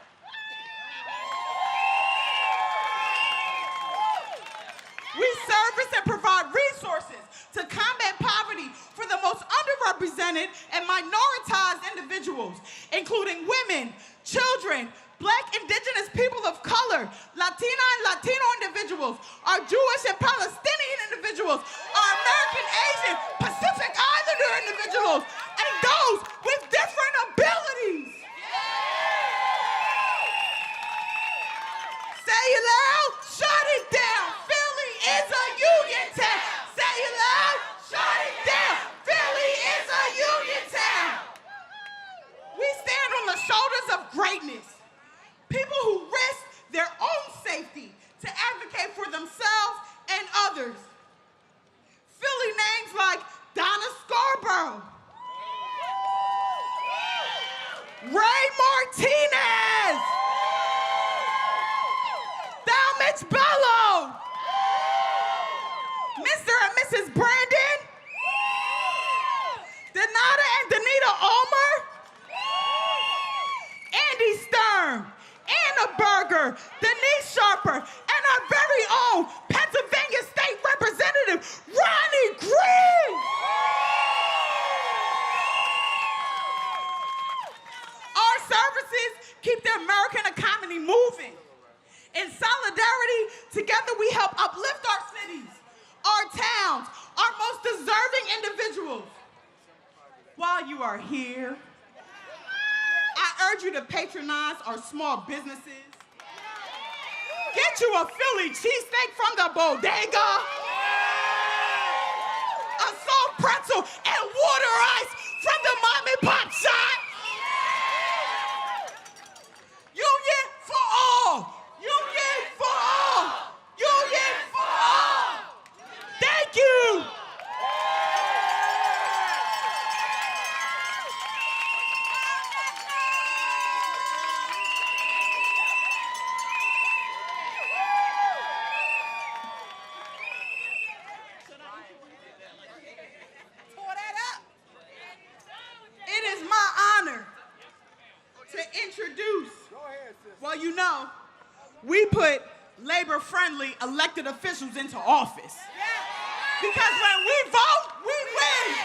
[SPEAKER 5] We service and provide resources to combat poverty for the most underrepresented and minoritized individuals, including women, children, Black, Indigenous people of color, Latina and Latino individuals, our Jewish and Palestinian individuals, our American, Asian, Pacific Islander individuals, and those with different abilities. Say it loud, shut it down. Philly is a union town. Say it loud, shut it down. Philly is a union town. We stand on the shoulders of greatness. People who risk their own safety to advocate for themselves and others. Philly names like Donna Scarborough, Ray Martinez, Talmadge Bello, Mr. and Mrs. Brandon, Donata and Danita Ulmer, Andy Stern, Anna Berger, Denise Sharper, and our very own Pennsylvania State Representative, Ronnie Green. Our services keep the American economy moving. In solidarity, together we help uplift our cities, our towns, our most deserving individuals. While you are here, I urge you to patronize our small businesses. Get you a Philly cheesesteak from the bodega, a salt pretzel and water ice from the mom and pop shop. Union for all. Union for all. Union for all. Thank you. It is my honor to introduce, well, you know, we put labor labor-friendly elected officials into office. Because when we vote, we win.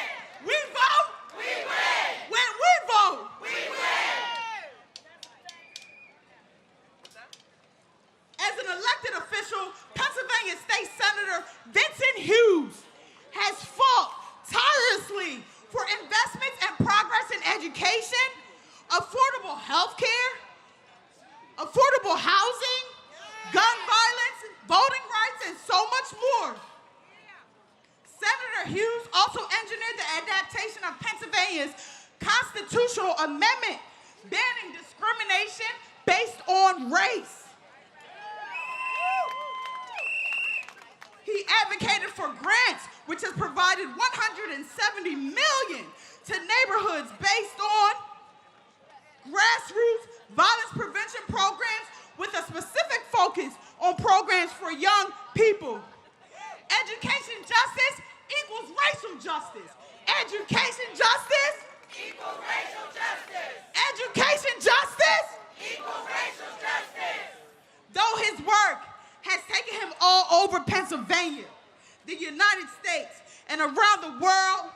[SPEAKER 5] We vote, we win. When we vote, we win. As an elected official, Pennsylvania State Senator Vincent Hughes has fought tirelessly for investments and progress in education, affordable health care, affordable housing, gun violence, voting rights, and so much more. Senator Hughes also engineered the adaptation of Pennsylvania's constitutional amendment banning discrimination based on race. He advocated for grants, which has provided $170 million to neighborhoods based on grassroots violence prevention programs with a specific focus on programs for young people. Education justice equals racial justice. Education justice equals racial justice. Education justice equals racial justice. Though his work has taken him all over Pennsylvania, the United States, and around the world,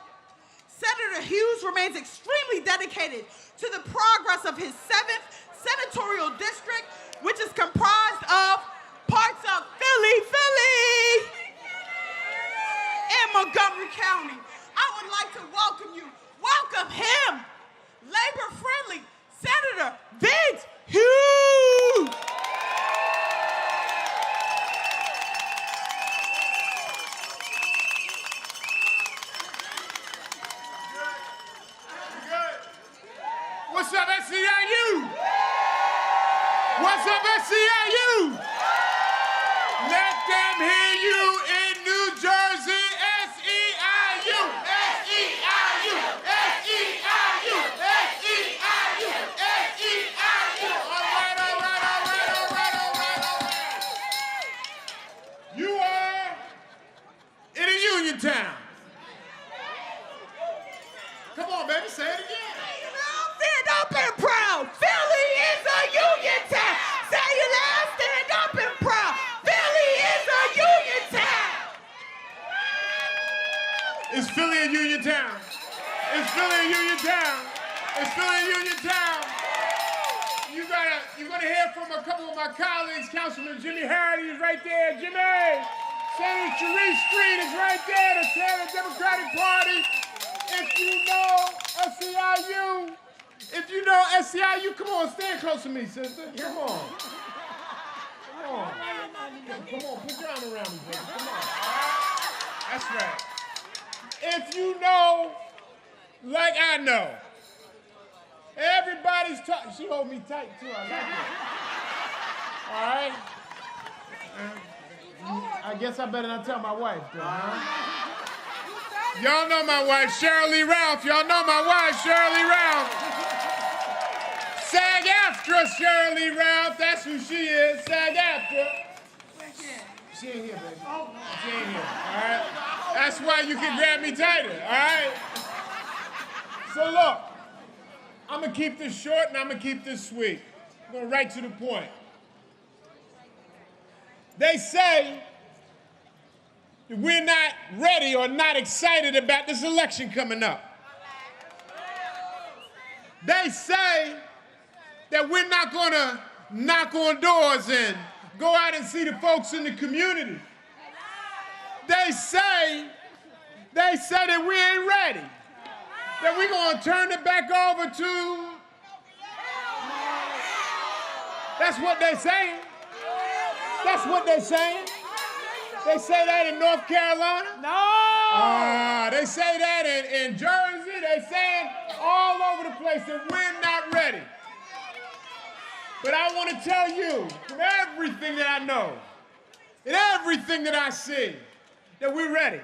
[SPEAKER 5] Senator Hughes remains extremely dedicated to the progress of his 7th senatorial district, which is comprised of parts of Philly, and Montgomery County. I would like to welcome him, labor-friendly Senator Vince Hughes.
[SPEAKER 13] What's up, SEIU? What's up, SEIU? Let them hear you in New Jersey. SEIU, SEIU, SEIU, SEIU, SEIU. All right. You are in a union town. Come on, baby, say it again.
[SPEAKER 5] Stand up and proud. Philly is a union town. Say it loud. Stand up and proud. Philly is a union town.
[SPEAKER 13] Is Philly a union town? Is Philly a union town? Is Philly a union town? You're gonna hear from a couple of my colleagues. Councilman Jimmy Hardy is right there. Jimmy. Senator Sharice Street is right there. The chair of the Democratic Party. If you know SEIU, come on, stand close to me, sister. Come on. Come on, put your arm around me, baby. Come on. That's right. If you know, like I know, everybody's talking. She hold me tight, too. I like it. All right? I guess I better not tell my wife, though, huh? Y'all know my wife, Shirley Ralph. Y'all know my wife, Shirley Ralph. SAG-AFTRA Shirley Ralph. That's who she is, SAG-AFTRA. She ain't here, baby. She ain't here, all right? That's why you can grab me tighter, all right? So look, I'm going to keep this short and I'm going to keep this sweet. I'm going right to the point. They say that we're not ready or not excited about this election coming up. They say that we're not going to knock on doors and go out and see the folks in the community. They say that we ain't ready, that we're going to turn it back over to... That's what they're saying. That's what they're saying. They say that in North Carolina. No! They say that in Jersey. They say it all over the place that we're not ready. But I want to tell you, from everything that I know, and everything that I see, that we're ready.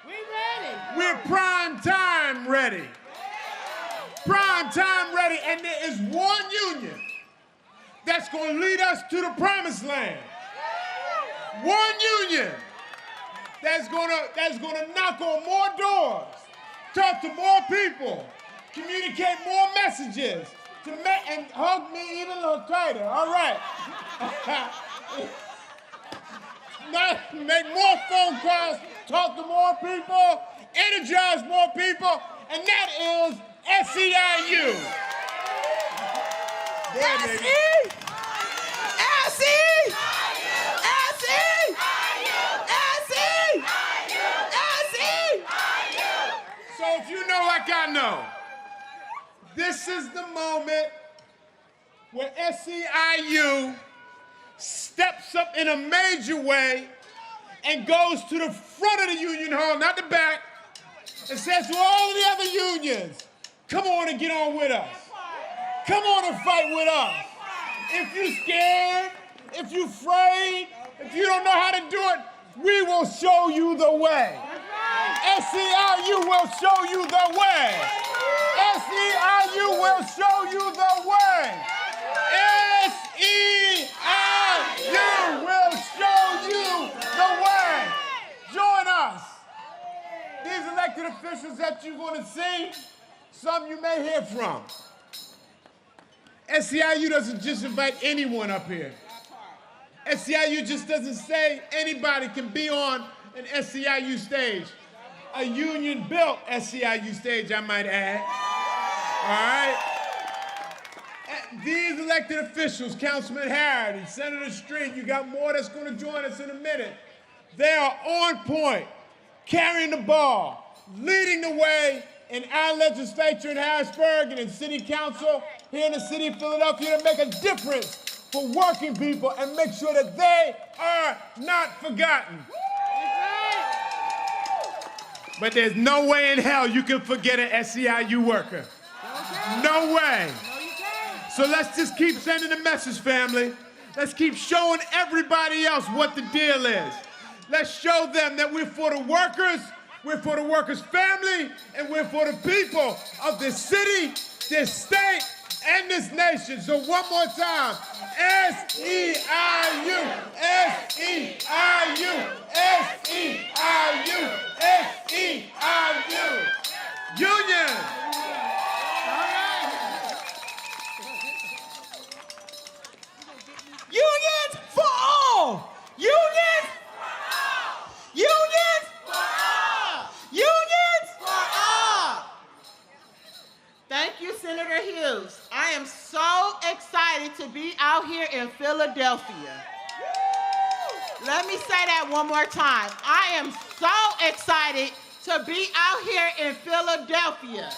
[SPEAKER 2] We ready.
[SPEAKER 13] We're prime time ready. Prime time ready, and there is one union that's going to lead us to the promised land. One union that's going to knock on more doors, talk to more people, communicate more messages, and hug me even a little tighter. All right. make more phone calls, talk to more people, energize more people, and that is SEIU. So if you know like I know, this is the moment where SEIU steps up in a major way and goes to the front of the union hall, not the back, and says to all of the other unions, come on and get on with us. Come on and fight with us. If you're scared, if you're afraid, if you don't know how to do it, we will show you the way. SEIU will show you the way. SEIU will show you the way. SEIU will show you the way. Join us. These elected officials that you're going to see, some you may hear from. SEIU doesn't just invite anyone up here. SEIU just doesn't say anybody can be on an SEIU stage. A union-built SEIU stage, I might add. All right? These elected officials, Councilman Harrity, Senator Street, you got more that's going to join us in a minute. They are on point, carrying the ball, leading the way in our legislature in Harrisburg and in City Council here in the city of Philadelphia to make a difference for working people and make sure that they are not forgotten. But there's no way in hell you can forget an SEIU worker. No way. So let's just keep sending the message, family. Let's keep showing everybody else what the deal is. Let's show them that we're for the workers, we're for the workers' family, and we're for the people of this city, this state, and this nation. So one more time, SEIU, SEIU, SEIU, SEIU. Union.
[SPEAKER 5] Unions for all! Unions! Unions! Unions!
[SPEAKER 22] Thank you, Senator Hughes. I am so excited to be out here in Philadelphia. Let me say that one more time. I am so excited to be out here in Philadelphia.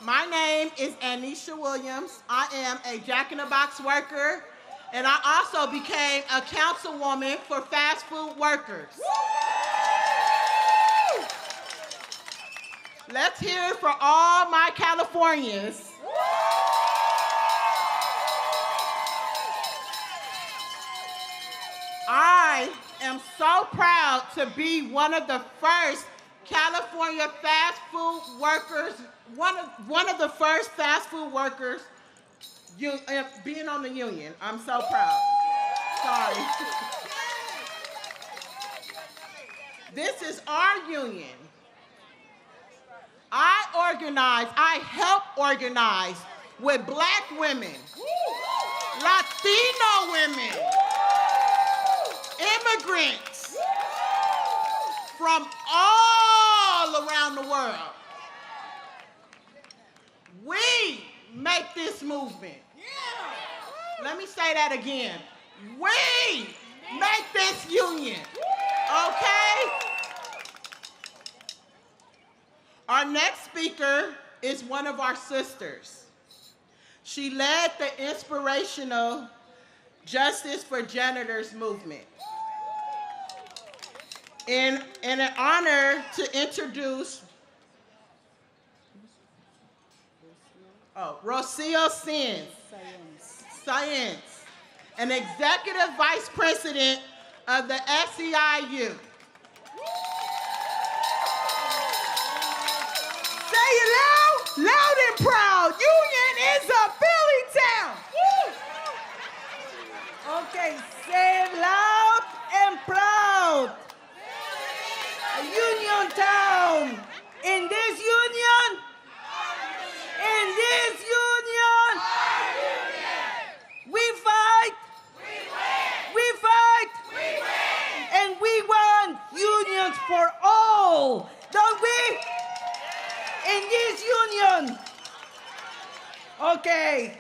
[SPEAKER 22] My name is Anisha Williams. I am a Jack-in-the-Box worker, and I also became a councilwoman for fast food workers. Let's hear it for all my Californians. I am so proud to be one of the first California fast food workers, one of the first fast food workers being on the union. I'm so proud. Sorry. This is our union. I help organize with Black women, Latino women, immigrants from all around the world. We make this movement. Let me say that again. We make this union, okay? Our next speaker is one of our sisters. She led the inspirational Justice for Janitors movement. In an honor to introduce Rocio Science, an executive vice president of the SEIU.
[SPEAKER 5] Say it loud, loud and proud. Union is a Philly town.
[SPEAKER 6] Okay, say it loud and proud. A union town. In this union, we fight Okay,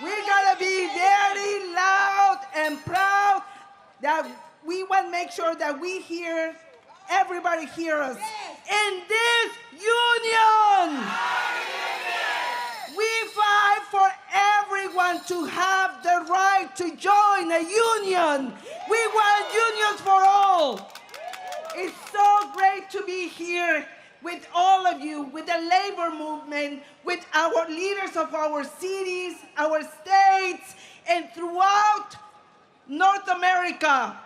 [SPEAKER 6] we gotta be very loud and proud that we want to make sure that we hear, everybody hear us. In this union, we fight for everyone to have the right to join a union. We want unions for all. It's so great to be here with all of you, with the labor movement, with our leaders of our cities, our states, and throughout North America.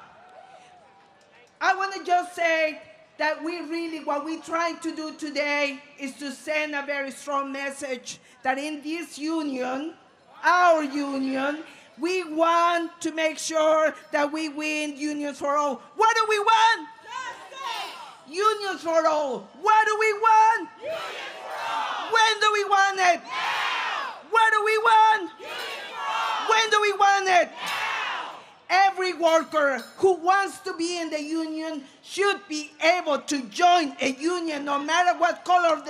[SPEAKER 6] I want to just say that what we're trying to do today is to send a very strong message that in this union, our union, we want to make sure that we win unions for all. What do we want? Unions for all. What do we want? Unions for all. When do we want it? Now. What do we want? Unions for all. When do we want it? Now. Every worker who wants to be in the union should be able to join a union no matter what color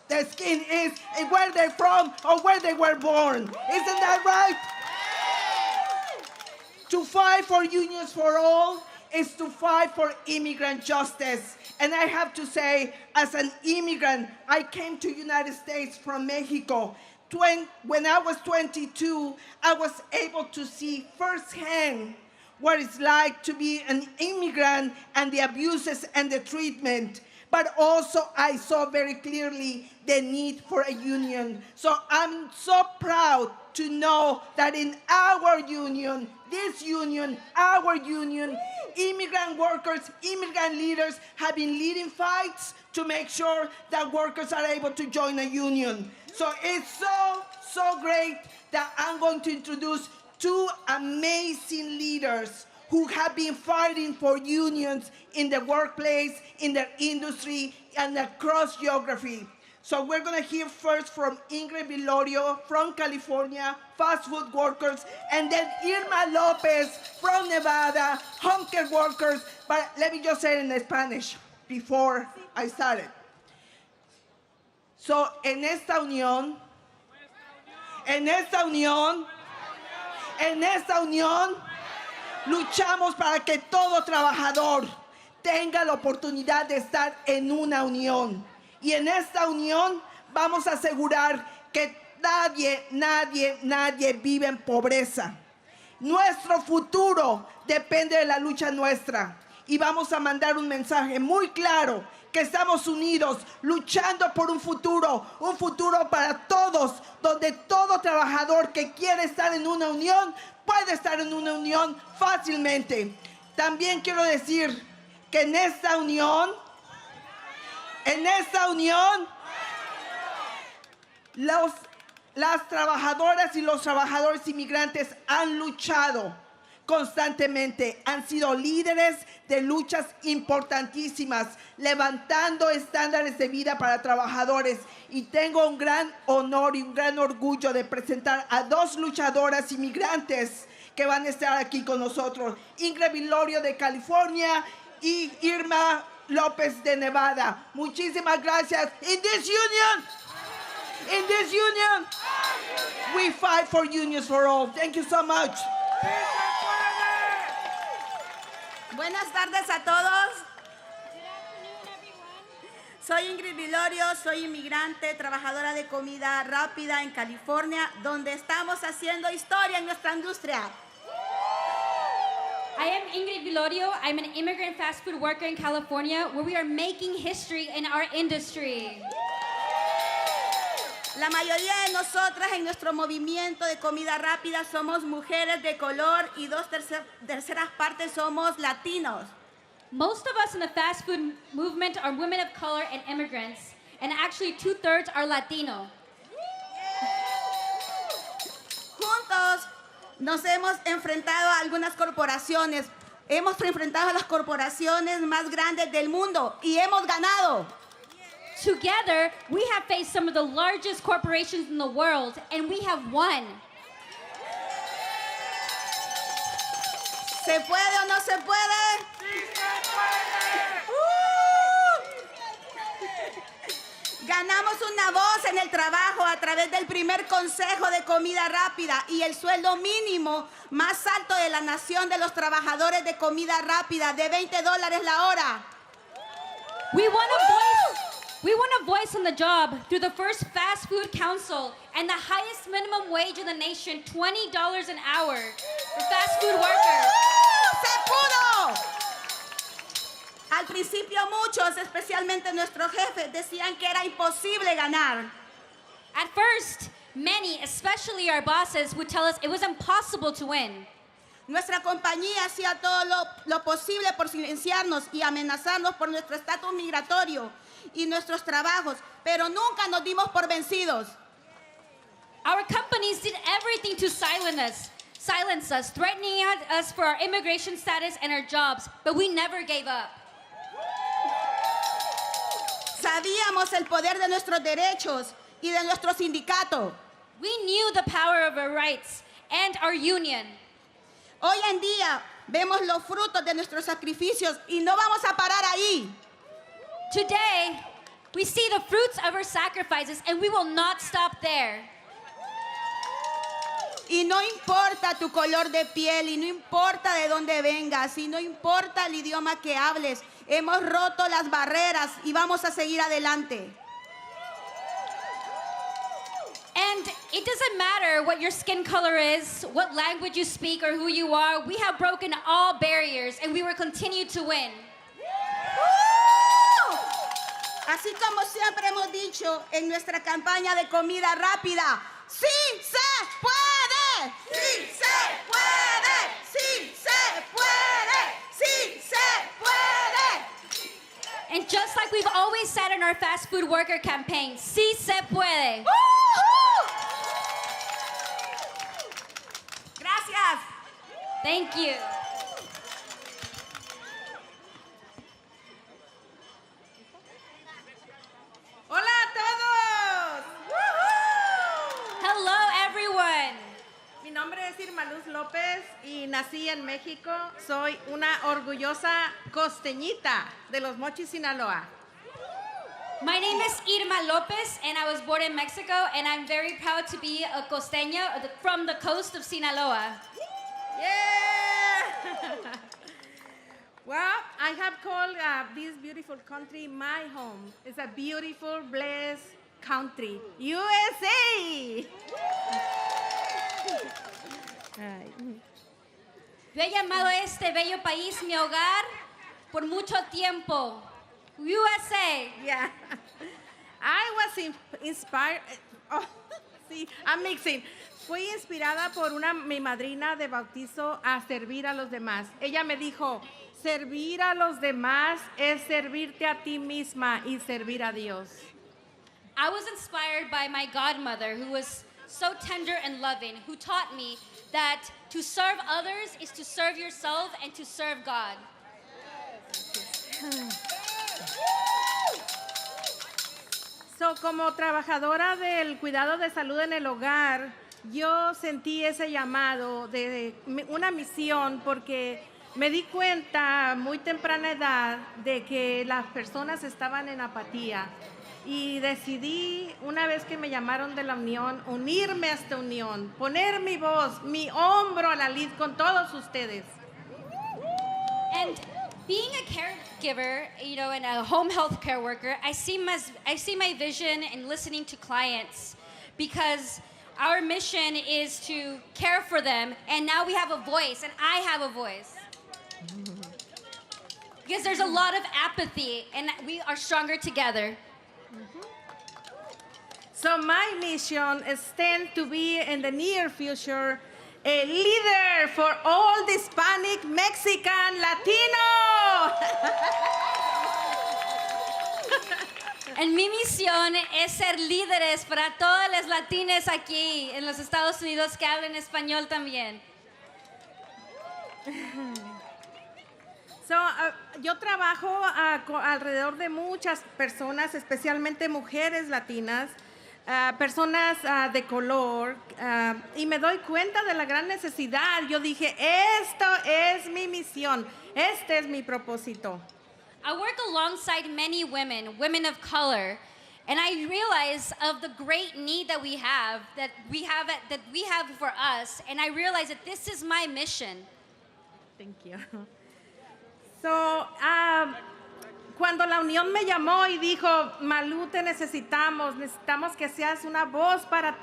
[SPEAKER 6] their skin is, and where they're from, or where they were born. Isn't that right? To fight for unions for all is to fight for immigrant justice. And I have to say, as an immigrant, I came to the United States from Mexico. When I was 22, I was able to see firsthand what it's like to be an immigrant and the abuses and the treatment. But also I saw very clearly the need for a union. So I'm so proud to know that in our union, this union, our union, immigrant workers, immigrant leaders have been leading fights to make sure that workers are able to join a union. So it's so great that I'm going to introduce two amazing leaders who have been fighting for unions in the workplace, in their industry, and across geography. So we're gonna hear first from Ingrid Vilorio from California, fast food workers, and then Irma Lopez from Nevada, home care workers. But let me just say it in Spanish before I started. So en esta unión, luchamos para que todo trabajador tenga la oportunidad de estar en una unión. Y en esta unión vamos a asegurar que nadie vive en pobreza. Nuestro futuro depende de la lucha nuestra. Y vamos a mandar un mensaje muy claro, que estamos unidos, luchando por un futuro para todos, donde todo trabajador que quiere estar en una unión, puede estar en una unión fácilmente. También quiero decir que en esta unión, las trabajadoras y los trabajadores inmigrantes han luchado constantemente, han sido líderes de luchas importantísimas, levantando estándares de vida para trabajadores. Y tengo un gran honor y un gran orgullo de presentar a dos luchadoras inmigrantes que van a estar aquí con nosotros. Ingrid Vilorio de California y Irma López de Nevada. Muchísimas gracias. In this union, we fight for unions for all. Thank you so much.
[SPEAKER 4] Buenas tardes a todos. Soy Ingrid Vilorio, soy inmigrante, trabajadora de comida rápida en California, donde estamos haciendo historia en nuestra industria.
[SPEAKER 7] I am Ingrid Vilorio. I'm an immigrant fast food worker in California, where we are making history in our industry.
[SPEAKER 4] La mayoría de nosotras en nuestro movimiento de comida rápida somos mujeres de color y terceras partes somos latinos.
[SPEAKER 7] Most of us in the fast food movement are women of color and immigrants, and actually 2/3 are Latino.
[SPEAKER 4] Juntos nos hemos enfrentado a algunas corporaciones. Hemos enfrentado a las corporaciones más grandes del mundo y hemos ganado.
[SPEAKER 7] Together, we have faced some of the largest corporations in the world, and we have won.
[SPEAKER 4] ¿Se puede o no se puede?
[SPEAKER 12] ¡Sí se
[SPEAKER 4] Ganamos una voz en el trabajo a través del primer consejo de comida rápida y el sueldo mínimo más alto de la nación de los trabajadores de comida rápida de $20 la hora.
[SPEAKER 7] We won a voice on the job through the first fast food council and the highest minimum wage in the nation, $20 an hour for fast food workers.
[SPEAKER 4] ¡Se pudo! Al principio muchos, especialmente nuestros jefes, decían que era imposible ganar.
[SPEAKER 7] At first, many, especially our bosses, would tell us it was impossible to win.
[SPEAKER 4] Nuestra compañía hacía todo lo posible por silenciarnos y amenazarnos por nuestro estatus migratorio y nuestros trabajos, pero nunca nos dimos por vencidos.
[SPEAKER 7] Our companies did everything to silence us, threatening us for our immigration status and our jobs, but we never gave up.
[SPEAKER 4] Sabíamos el poder de nuestros derechos y de nuestro sindicato.
[SPEAKER 7] We knew the power of our rights and our union.
[SPEAKER 4] Hoy en día vemos los frutos de nuestros sacrificios y no vamos a parar ahí.
[SPEAKER 7] Today, we see the fruits of our sacrifices and we will not stop there.
[SPEAKER 4] Y no importa tu color de piel, y no importa de dónde vengas, y no importa el idioma que hables, hemos roto las barreras y vamos a seguir adelante.
[SPEAKER 7] And it doesn't matter what your skin color is, what language you speak, or who you are. We have broken all barriers and we will continue to win.
[SPEAKER 4] Así como siempre hemos dicho en nuestra campaña de comida rápida, ¡sí se puede! ¡Sí se puede! ¡Sí se puede! ¡Sí se puede!
[SPEAKER 7] And just like we've always said in our fast food worker campaign, sí se puede.
[SPEAKER 4] Gracias.
[SPEAKER 7] Thank you.
[SPEAKER 9] Hola a todos.
[SPEAKER 7] Hello, everyone.
[SPEAKER 9] Mi nombre es Irma Luz López y nací en México. Soy una orgullosa costeñita de Los Mochis, Sinaloa.
[SPEAKER 7] My name is Irma Lopez, and I was born in Mexico, and I'm very proud to be a costeña from the coast of Sinaloa.
[SPEAKER 9] Yeah! Well, I have called this beautiful country my home. It's a beautiful, blessed country, USA!
[SPEAKER 7] Yo he llamado a este bello país mi hogar por mucho tiempo. USA.
[SPEAKER 9] Yeah. I was inspired. Oh, sí, I'm mixing. Fui inspirada por mi madrina de bautizo a servir a los demás. Ella me dijo, servir a los demás es servirte a ti misma y servir a Dios.
[SPEAKER 7] I was inspired by my godmother, who was so tender and loving, who taught me that to serve others is to serve yourself and to serve God.
[SPEAKER 9] So, como trabajadora del cuidado de salud en el hogar, yo sentí ese llamado de una misión porque me di cuenta a muy temprana edad de que las personas estaban en apatía y decidí, una vez que me llamaron de la unión, unirme a esta unión, poner mi voz, mi hombro a la lid con todos ustedes.
[SPEAKER 7] And being a caregiver, and a home health care worker, I see my vision in listening to clients, because our mission is to care for them, and now we have a voice, and I have a voice. Because there's a lot of apathy, and we are stronger together.
[SPEAKER 9] So my mission is to be in the near future a leader for all the Hispanic, Mexican, Latino.
[SPEAKER 7] En mi misión es ser líderes para todas las latinas aquí en los Estados Unidos que hablan español también.
[SPEAKER 9] So, yo trabajo alrededor de muchas personas, especialmente mujeres latinas, personas de color, y me doy cuenta de la gran necesidad. Yo dije, esto es mi misión, este es mi propósito.
[SPEAKER 7] I work alongside many women of color, And I realize of the great need that we have for us, and I realize that this is my mission.
[SPEAKER 9] Thank you. So, cuando la Unión me llamó y dijo, Malú, te necesitamos que seas una voz para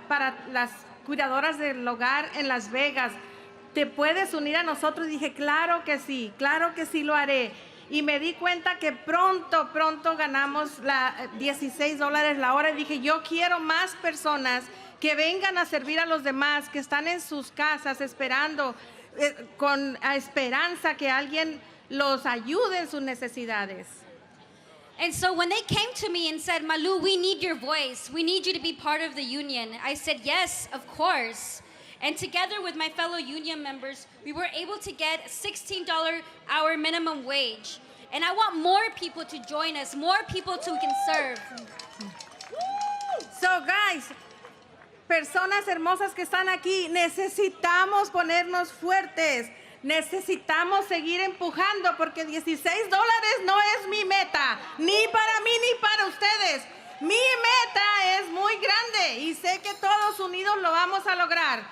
[SPEAKER 9] las cuidadoras del hogar en Las Vegas. ¿Te puedes unir a nosotros? Y dije, claro que sí lo haré. Y me di cuenta que pronto ganamos $16 la hora. Y dije, yo quiero más personas que vengan a servir a los demás, que están en sus casas esperando, con esperanza que alguien los ayude en sus necesidades.
[SPEAKER 7] And so when they came to me and said, Malú, we need your voice. We need you to be part of the union. I said, yes, of course. And together with my fellow union members, we were able to get a $16 hour minimum wage. And I want more people to join us, more people who can serve.
[SPEAKER 9] So guys, personas hermosas que están aquí, necesitamos ponernos fuertes. Necesitamos seguir empujando porque $16 no es mi meta, ni para mí ni para ustedes. Mi meta es muy grande y sé que todos unidos lo vamos a lograr.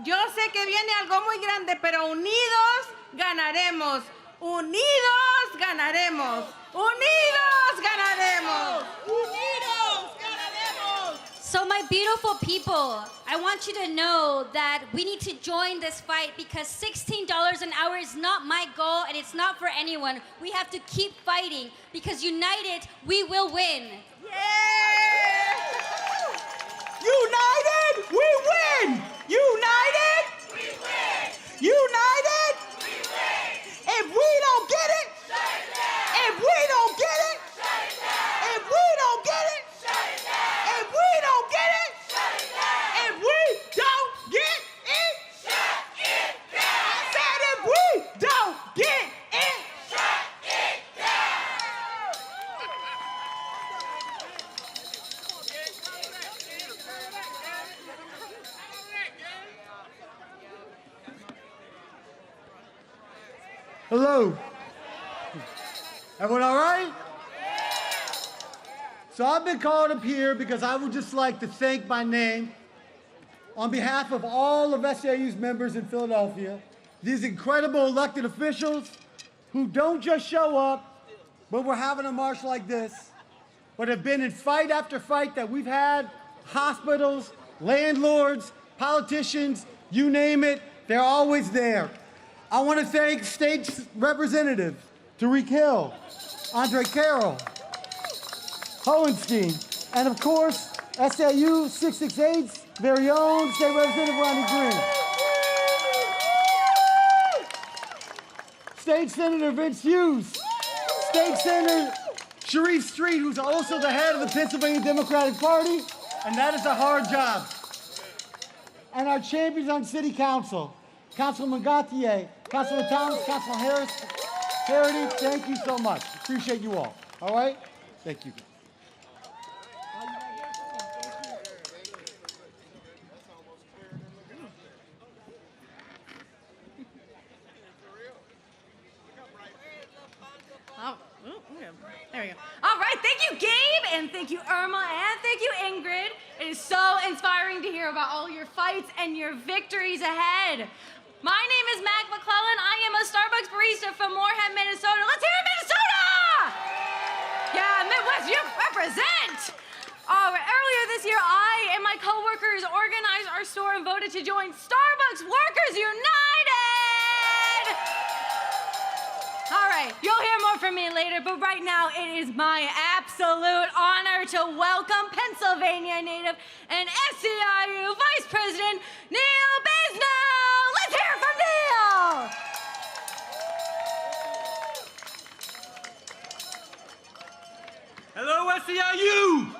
[SPEAKER 9] Yo sé que viene algo muy grande, pero unidos ganaremos. Unidos ganaremos. Unidos ganaremos. Unidos ganaremos.
[SPEAKER 7] So my beautiful people, I want you to know that we need to join this fight because $16 an hour is not my goal and it's not for anyone. We have to keep fighting because united, we will win.
[SPEAKER 9] Yeah! United, we win! United, we win! United, we win! If we don't get it, shut it down! If we don't get it, shut it down! If we don't get it, shut it down! If we don't get it, shut it down! If we don't get it, shut it down! I said if we don't get it, shut it down!
[SPEAKER 8] Hello. Everyone all right? So I've been called up here because I would just like to thank my name on behalf of all of SEIU's members in Philadelphia, these incredible elected officials who don't just show up when we're having a march like this, but have been in fight after fight that we've had, hospitals, landlords, politicians, you name it, they're always there. I want to thank State Representative Tariq Hill, Andre Carroll, Hohenstein, and of course, SEIU 668's very own State Representative Ronnie Green. State Senator Vince Hughes, State Senator Sharif Street, who's also the head of the Pennsylvania Democratic Party, and that is a hard job. And our champions on City Council, Councilman Gauthier, Councilman Thomas, Councilman Harris, Harity, thank you so much. Appreciate you all. All right? Thank you.
[SPEAKER 10] There we go. All right, thank you, Gabe, and thank you, Irma, and thank you, Ingrid. It is so inspiring to hear about all your fights and your victories ahead. My name is Mac McClellan. I am a Starbucks barista from Moorhead, Minnesota. Let's hear it, Minnesota! Yeah, Midwest, you represent! Earlier this year, I and my coworkers organized our store and voted to join Starbucks Workers United! All right, you'll hear more from me later, but right now it is my absolute honor to welcome Pennsylvania native and SEIU Vice President Neil Bisnow. Let's hear it from Neil.
[SPEAKER 23] Hello, SEIU.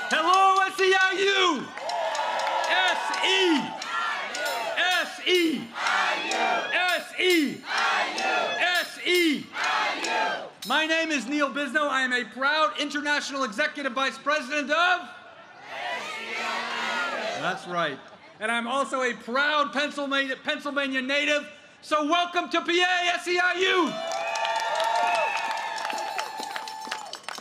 [SPEAKER 23] Hello, SEIU. My name is Neil Bisnow. I am a proud International Executive Vice President of SEIU. That's right. And I'm also a proud Pennsylvania native. So welcome to PA, SEIU.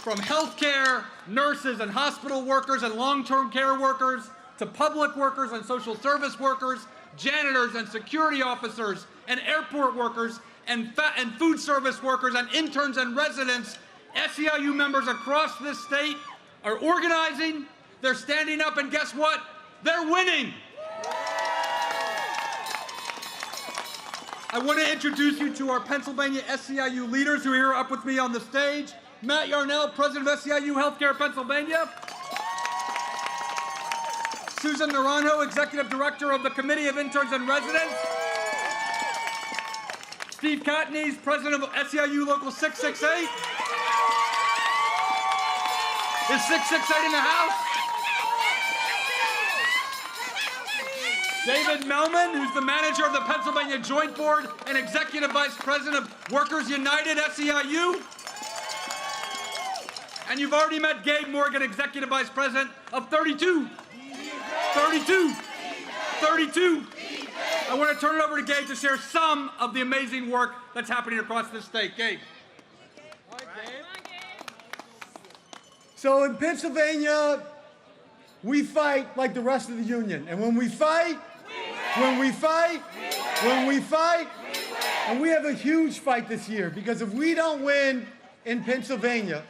[SPEAKER 23] from healthcare, nurses and hospital workers and long-term care workers, to public workers and social service workers, janitors and security officers and airport workers and food service workers and interns and residents, SEIU members across this state are organizing, they're standing up, and guess what? They're winning. I want to introduce you to our Pennsylvania SEIU leaders who are here up with me on the stage. Matt Yarnell, President of SEIU Healthcare Pennsylvania. Susan Naranjo, Executive Director of the Committee of Interns and Residents. Steve Katniss, President of SEIU Local 668. Is 668 in the house? David Melman, who's the manager of the Pennsylvania Joint Board and Executive Vice President of Workers United SEIU. And you've already met Gabe Morgan, Executive Vice President of 32. I want to turn it over to Gabe to share some of the amazing work that's happening across this state. Gabe.
[SPEAKER 8] So in Pennsylvania, we fight like the rest of the union. And when we fight, and we have a huge fight this year, because if we don't win in Pennsylvania,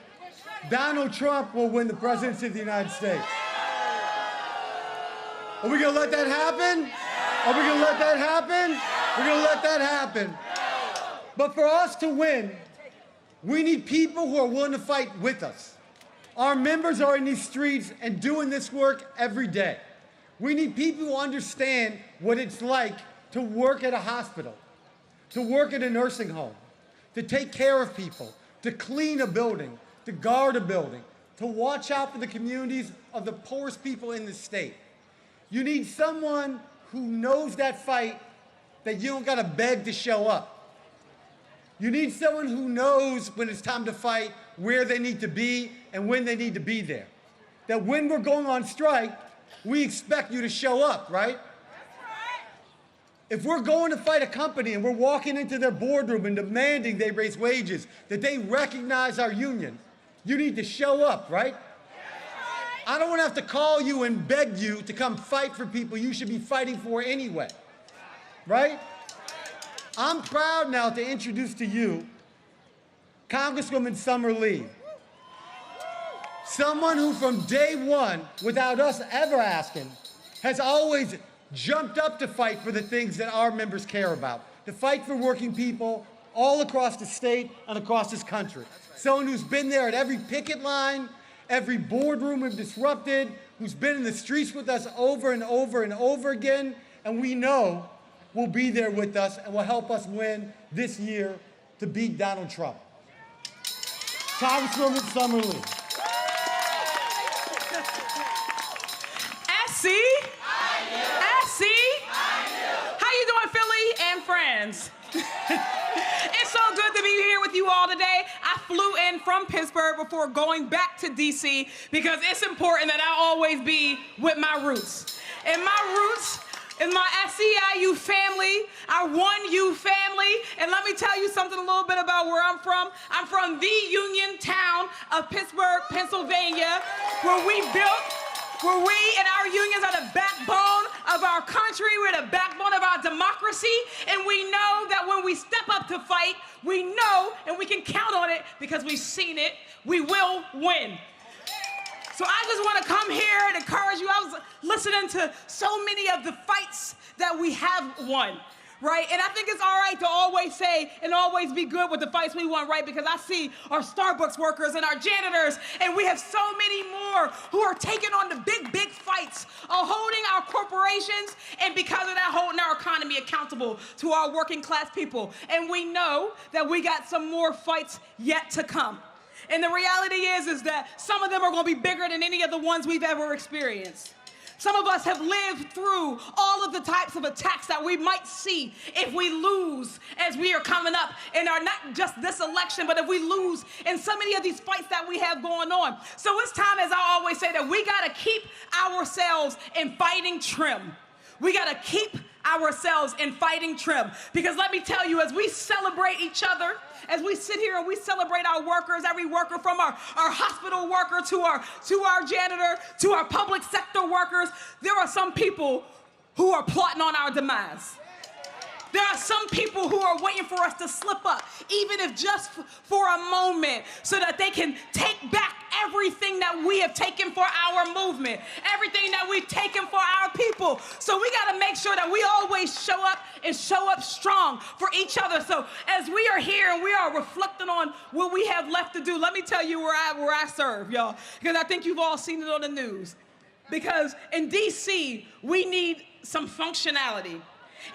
[SPEAKER 8] Donald Trump will win the presidency of the United States. Are we going to let that happen? Are we going to let that happen? We're going to let that happen. But for us to win, we need people who are willing to fight with us. Our members are in these streets and doing this work every day. We need people who understand what it's like to work at a hospital, to work at a nursing home, to take care of people, to clean a building, to guard a building, to watch out for the communities of the poorest people in the state. You need someone who knows that fight, that you don't gotta beg to show up. You need someone who knows when it's time to fight, where they need to be, and when they need to be there. That when we're going on strike, we expect you to show up, right? If we're going to fight a company and we're walking into their boardroom and demanding they raise wages, that they recognize our union, you need to show up, right? I don't want to have to call you and beg you to come fight for people you should be fighting for anyway, right? I'm proud now to introduce to you Congresswoman Summer Lee. Someone who from day one, without us ever asking, has always jumped up to fight for the things that our members care about, to fight for working people all across the state and across this country. Someone who's been there at every picket line, every boardroom we've disrupted, who's been in the streets with us over and over and over again, and we know will be there with us and will help us win this year to beat Donald Trump. Congresswoman Summer Lee.
[SPEAKER 11] How you doing, Philly and friends? It's so good to be here with you all today. I flew in from Pittsburgh before going back to DC because it's important that I always be with my roots. And my roots is my SEIU family, our 1U family. And let me tell you something a little bit about where I'm from. I'm from the union town of Pittsburgh, Pennsylvania, where we and our unions are the backbone of our country. We're the backbone of our democracy. And we know that when we step up to fight, we know and we can count on it because we've seen it. We will win. So I just want to come here and encourage you. I was listening to so many of the fights that we have won, right? And I think it's all right to always say and always be good with the fights we won, right? Because I see our Starbucks workers and our janitors, and we have so many more who are taking on the big fights of holding our corporations, and because of that, holding our economy accountable to our working class people. And we know that we got some more fights yet to come. And the reality is that some of them are going to be bigger than any of the ones we've ever experienced. Some of us have lived through all of the types of attacks that we might see if we lose as we are coming up in our, not just this election, but if we lose in so many of these fights that we have going on. So it's time, as I always say, that we got to keep ourselves in fighting trim. We got to keep ourselves in fighting trim. Because let me tell you, as we celebrate each other, as we sit here and we celebrate our workers, every worker from our hospital worker to our janitor, to our public sector workers, there are some people who are plotting on our demise. There are some people who are waiting for us to slip up, even if just for a moment, so that they can take back everything that we have taken for our movement, everything that we've taken for our people. So we got to make sure that we always show up and show up strong for each other. So as we are here and we are reflecting on what we have left to do, let me tell you where I serve, y'all, because I think you've all seen it on the news. Because in DC, we need some functionality.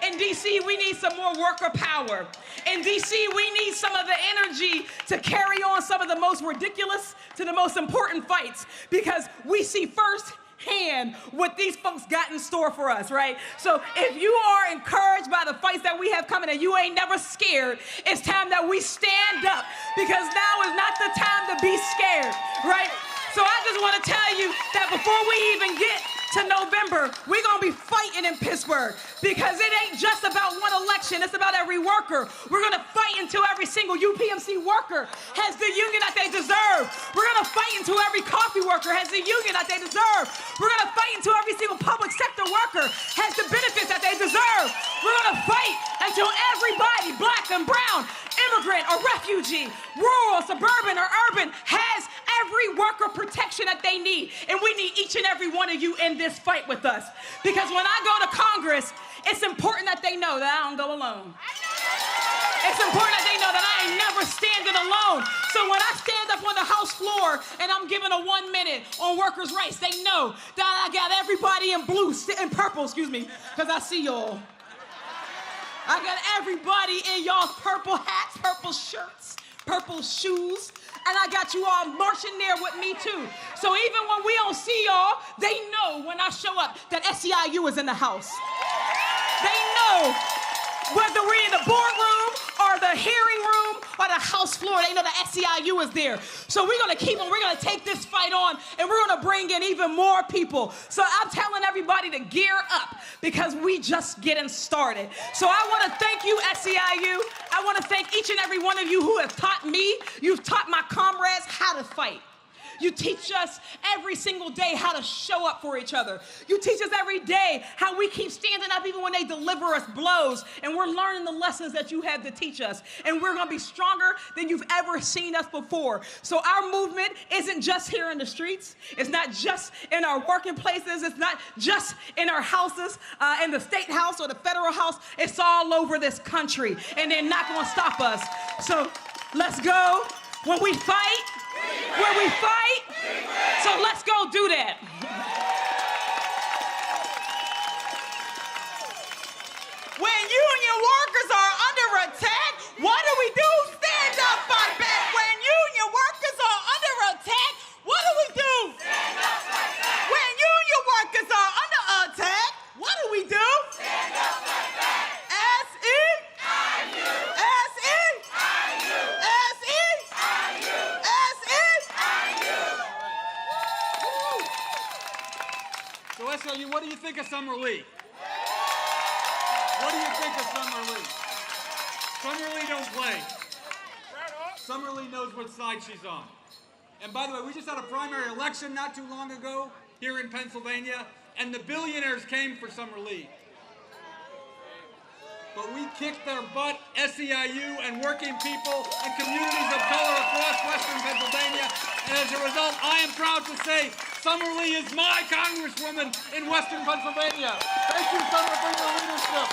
[SPEAKER 11] In DC, we need some more worker power. In DC, we need some of the energy to carry on some of the most ridiculous to the most important fights, because we see firsthand what these folks got in store for us, right? So if you are encouraged by the fights that we have coming and you ain't never scared, it's time that we stand up, because now is not the time to be scared, right? So I just want to tell you that before we even get to November, we're going to be fighting in Pittsburgh, because it ain't just about one election, it's about every worker. We're going to fight until every single UPMC worker has the union that they deserve. We're going to fight until every coffee worker has the union that they deserve. We're going to fight until every single public sector worker has the benefits that they deserve. We're going to fight until everybody, black and brown, immigrant or refugee, rural, suburban or urban, has every worker protection that they need. And we need each and every one of you in this fight with us. Because when I go to Congress, it's important that they know that I don't go alone. It's important that they know that I ain't never standing alone. So when I stand up on the House floor and I'm giving a 1 minute on workers' rights, they know that I got everybody in blue, in purple, because I see y'all. I got everybody in y'all's purple hats, purple shirts, purple shoes, and I got you all marching there with me too. So even when we don't see y'all, they know when I show up that SEIU is in the house. They know whether we're in the boardroom or the hearing room or the House floor, they know that SEIU is there. So we're going to keep them. We're going to take this fight on, and we're going to bring in even more people. So I'm telling everybody to gear up, because we just getting started. So I want to thank you, SEIU. I want to thank each and every one of you who have taught me. You've taught my comrades how to fight. You teach us every single day how to show up for each other. You teach us every day how we keep standing up even when they deliver us blows, and we're learning the lessons that you have to teach us. And we're going to be stronger than you've ever seen us before. So our movement isn't just here in the streets. It's not just in our working places. It's not just in our houses, in the state house or the federal house. It's all over this country, and they're not going to stop us. So let's go. When we fight, so let's go do that.
[SPEAKER 5] When union workers are under attack, what do we do? Stand up, fight back. When union workers are under attack, what do we do? Stand up, fight back. When union workers are under attack, what do we do? Stand up, fight back. SEIU.
[SPEAKER 23] So SEIU, what do you think of Summer Lee? What do you think of Summer Lee? Summer Lee don't play. Summer Lee knows what side she's on. And by the way, we just had a primary election not too long ago here in Pennsylvania, and the billionaires came for Summer Lee. But we kicked their butt, SEIU and working people and communities of color across Western Pennsylvania. And as a result, I am proud to say Summer Lee is my congresswoman in Western Pennsylvania. Thank you, Summer, for your leadership.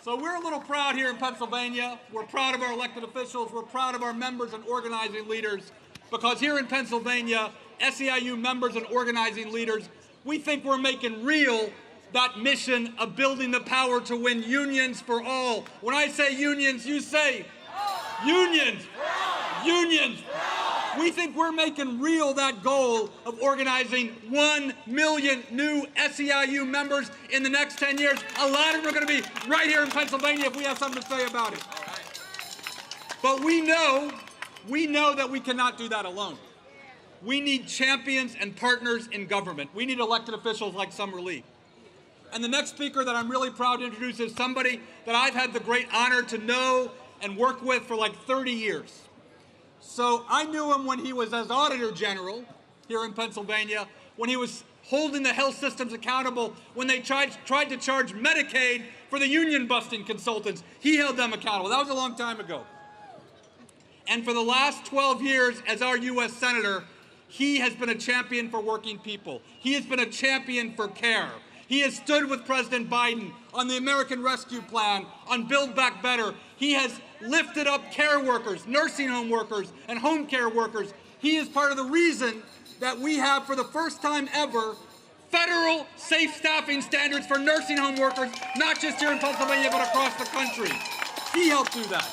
[SPEAKER 23] So we're a little proud here in Pennsylvania. We're proud of our elected officials. We're proud of our members and organizing leaders, because here in Pennsylvania, SEIU members and organizing leaders, we think we're making real that mission of building the power to win unions for all. When I say unions, you say unions, unions. We think we're making real that goal of organizing 1 million new SEIU members in the next 10 years. A lot of them are going to be right here in Pennsylvania if we have something to say about it. But we know that we cannot do that alone. We need champions and partners in government. We need elected officials like Summer Lee. And the next speaker that I'm really proud to introduce is somebody that I've had the great honor to know and work with for like 30 years. So I knew him when he was as Auditor General here in Pennsylvania, when he was holding the health systems accountable when they tried to charge Medicaid for the union-busting consultants. He held them accountable. That was a long time ago. And for the last 12 years as our U.S. Senator, he has been a champion for working people. He has been a champion for care. He has stood with President Biden on the American Rescue Plan, on Build Back Better. He has lifted up care workers, nursing home workers, and home care workers. He is part of the reason that we have, for the first time ever, federal safe staffing standards for nursing home workers, not just here in Pennsylvania, but across the country. He helped do that.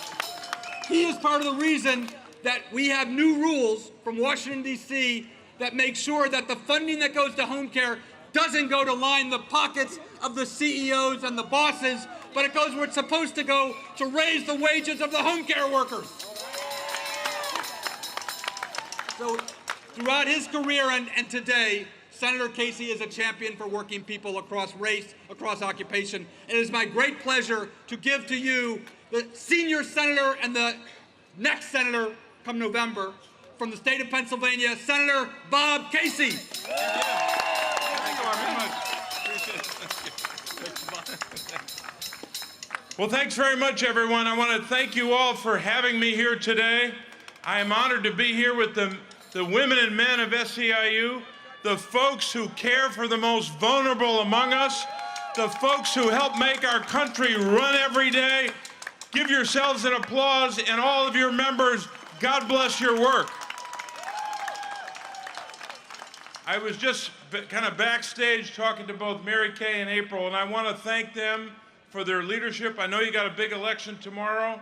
[SPEAKER 23] He is part of the reason that we have new rules from Washington, D.C. that make sure that the funding that goes to home care doesn't go to line the pockets of the CEOs and the bosses, but it goes where it's supposed to go, to raise the wages of the home care workers. So throughout his career and today, Senator Casey is a champion for working people across race, across occupation. It is my great pleasure to give to you the senior senator and the next senator come November from the state of Pennsylvania, Senator Bob Casey.
[SPEAKER 14] Thank you very much. Well, thanks very much, everyone. I want to thank you all for having me here today. I am honored to be here with the women and men of SEIU, the folks who care for the most vulnerable among us, the folks who help make our country run every day. Give yourselves an applause, and all of your members, God bless your work. I was just kind of backstage talking to both Mary Kay and April, and I want to thank them for their leadership. I know you got a big election tomorrow,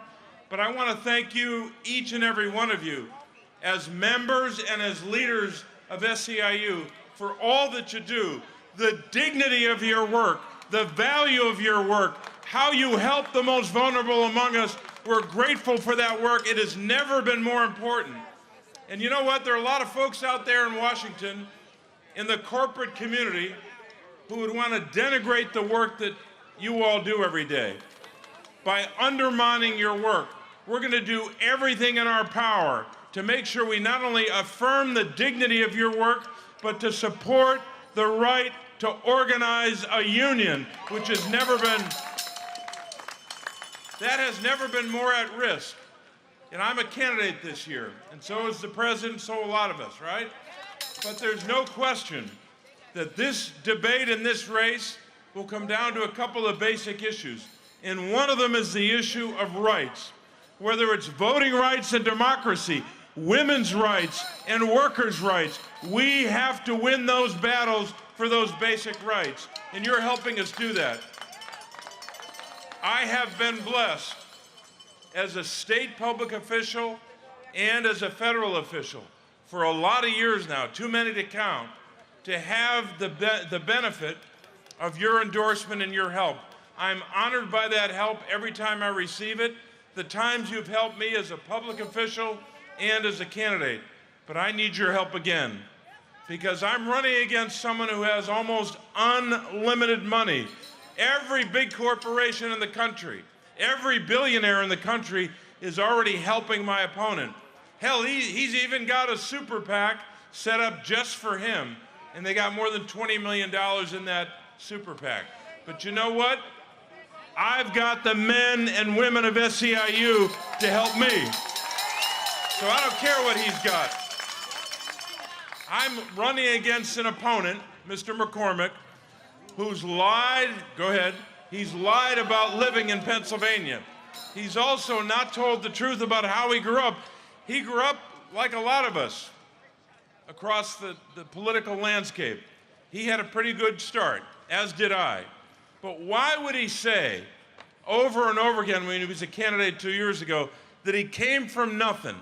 [SPEAKER 14] but I want to thank you, each and every one of you, as members and as leaders of SEIU, for all that you do, the dignity of your work, the value of your work, how you help the most vulnerable among us. We're grateful for that work. It has never been more important. And you know what? There are a lot of folks out there in Washington, in the corporate community, who would want to denigrate the work that you all do every day by undermining your work. We're going to do everything in our power to make sure we not only affirm the dignity of your work, but to support the right to organize a union, which has never been more at risk. And I'm a candidate this year, and so is the president, so a lot of us, right? But there's no question that this debate in this race will come down to a couple of basic issues. And one of them is the issue of rights, whether it's voting rights and democracy, women's rights and workers' rights. We have to win those battles for those basic rights, and you're helping us do that. I have been blessed as a state public official and as a federal official for a lot of years now, too many to count, to have the benefit of your endorsement and your help. I'm honored by that help every time I receive it, the times you've helped me as a public official and as a candidate. But I need your help again, because I'm running against someone who has almost unlimited money. Every big corporation in the country, every billionaire in the country is already helping my opponent. Hell, he's even got a super PAC set up just for him, and they got more than $20 million in that super PAC. But you know what? I've got the men and women of SEIU to help me. So I don't care what he's got. I'm running against an opponent, Mr. McCormick, who's lied, go ahead, he's lied about living in Pennsylvania. He's also not told the truth about how he grew up. He grew up like a lot of us across the political landscape. He had a pretty good start, as did I. But why would he say over and over again when he was a candidate 2 years ago that he came from nothing,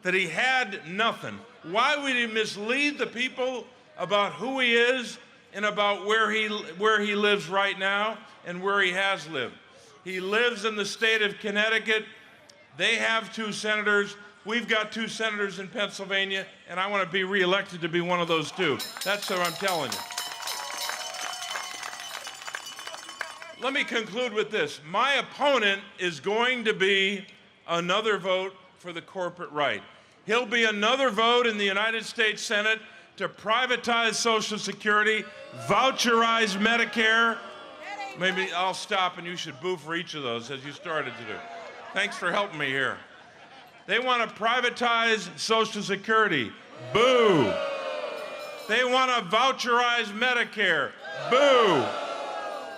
[SPEAKER 14] that he had nothing? Why would he mislead the people about who he is and about where he lives right now and where he has lived? He lives in the state of Connecticut. They have 2 senators. We've got 2 senators in Pennsylvania, and I want to be reelected to be one of those 2. That's what I'm telling you. Let me conclude with this. My opponent is going to be another vote for the corporate right. He'll be another vote in the United States Senate to privatize Social Security, voucherize Medicare. Maybe I'll stop and you should boo for each of those as you started to do. Thanks for helping me here. They want to privatize Social Security. Boo. They want to voucherize Medicare. Boo.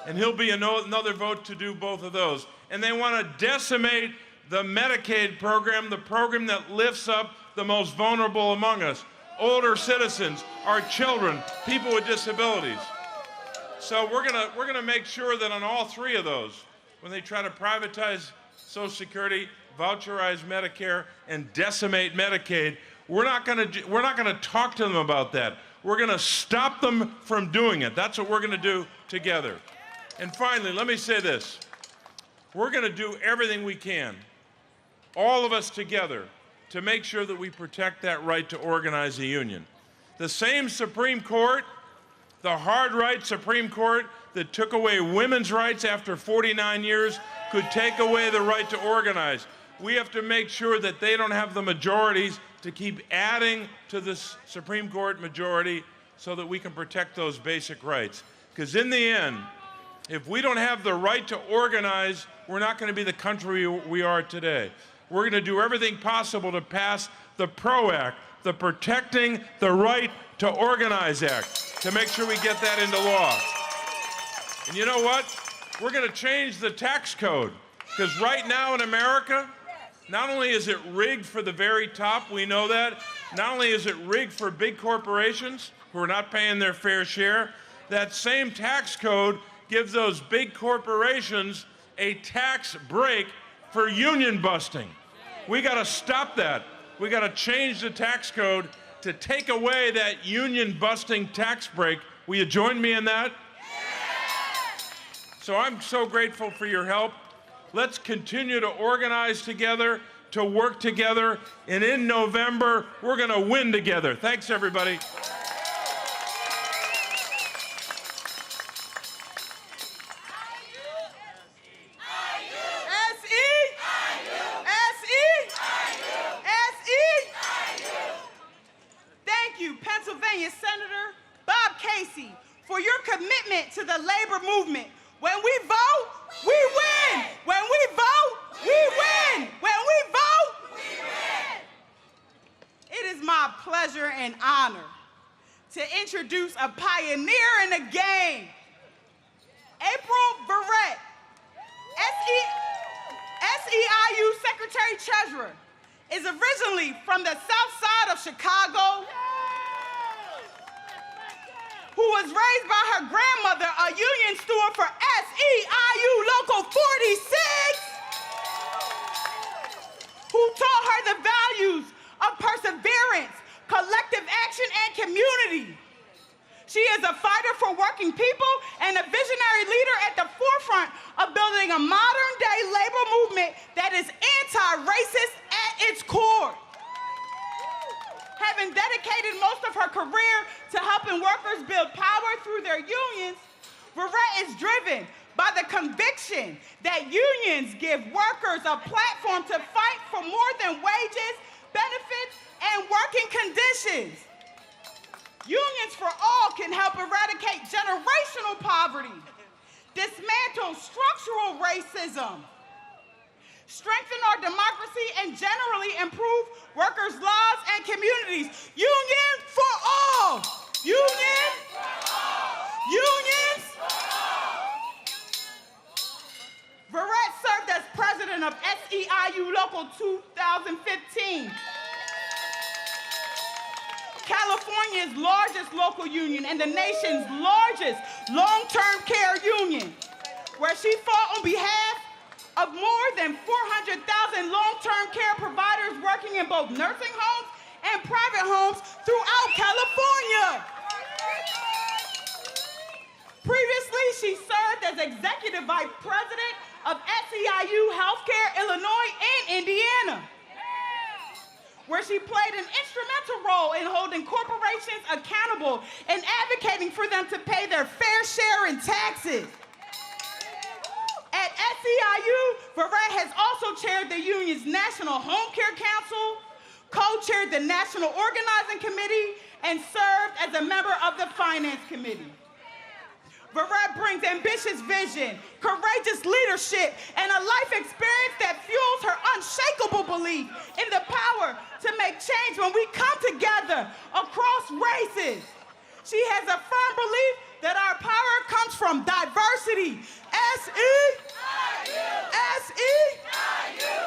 [SPEAKER 14] And he'll be another vote to do both of those. And they want to decimate the Medicaid program, the program that lifts up the most vulnerable among us, older citizens, our children, people with disabilities. So we're gonna make sure that on all 3 of those, when they try to privatize Social Security, voucherize Medicare, and decimate Medicaid, we're not gonna talk to them about that. We're gonna stop them from doing it. That's what we're gonna do together. And finally, let me say this. We're gonna do everything we can, all of us together, to make sure that we protect that right to organize a union. The same Supreme Court, the hard right Supreme Court that took away women's rights after 49 years, could take away the right to organize. We have to make sure that they don't have the majorities to keep adding to this Supreme Court majority so that we can protect those basic rights. Because in the end, if we don't have the right to organize, we're not going to be the country we are today. We're going to do everything possible to pass the PRO Act, the Protecting the Right to Organize Act, to make sure we get that into law. And you know what? We're going to change the tax code. Because right now in America, not only is it rigged for the very top, we know that, not only is it rigged for big corporations who are not paying their fair share, that same tax code gives those big corporations a tax break for union busting. We got to stop that. We got to change the tax code to take away that union busting tax break. Will you join me in that? So I'm so grateful for your help. Let's continue to organize together, to work together, and in November, we're going to win together. Thanks, everybody.
[SPEAKER 5] Pennsylvania Senator Bob Casey, for your commitment to the labor movement. When we vote, we win. When we vote, we win. When we vote, we win. It is my pleasure and honor to introduce a pioneer in the game, April Verrett, SEIU Secretary-Treasurer, is originally from the south side of Chicago, who was raised by her grandmother, a union steward for SEIU Local 46, who taught her the values of perseverance, collective action, and community. She is a fighter for working people and a visionary leader at the forefront of building a modern-day labor movement that is anti-racist at its core. Having dedicated most of her career to helping workers build power through their unions, Verrett is driven by the conviction that unions give workers a platform to fight for more than wages, benefits, and working conditions. Unions for All can help eradicate generational poverty, dismantle structural racism, strengthen our democracy, and generally improve workers' lives and communities. Union for all! Union for all! Unions for all! Verrett served as president of SEIU Local 2015, California's largest local union and the nation's largest long-term care union, where she fought on behalf of more than 400,000 long-term care providers working in both nursing homes and private homes throughout California. Previously, she served as Executive Vice President of SEIU Healthcare Illinois and Indiana. where she played an instrumental role in holding corporations accountable and advocating for them to pay their fair share in taxes. At SEIU, Verette has also chaired the union's National Home Care Council, co-chaired the National Organizing Committee, and served as a member of the Finance Committee. Verette brings ambitious vision, courageous leadership, and a life experience that fuels her unshakable belief in the power to make change when we come together across races. She has a firm belief that our power comes from diversity. S-E-I-U. S-E-I-U.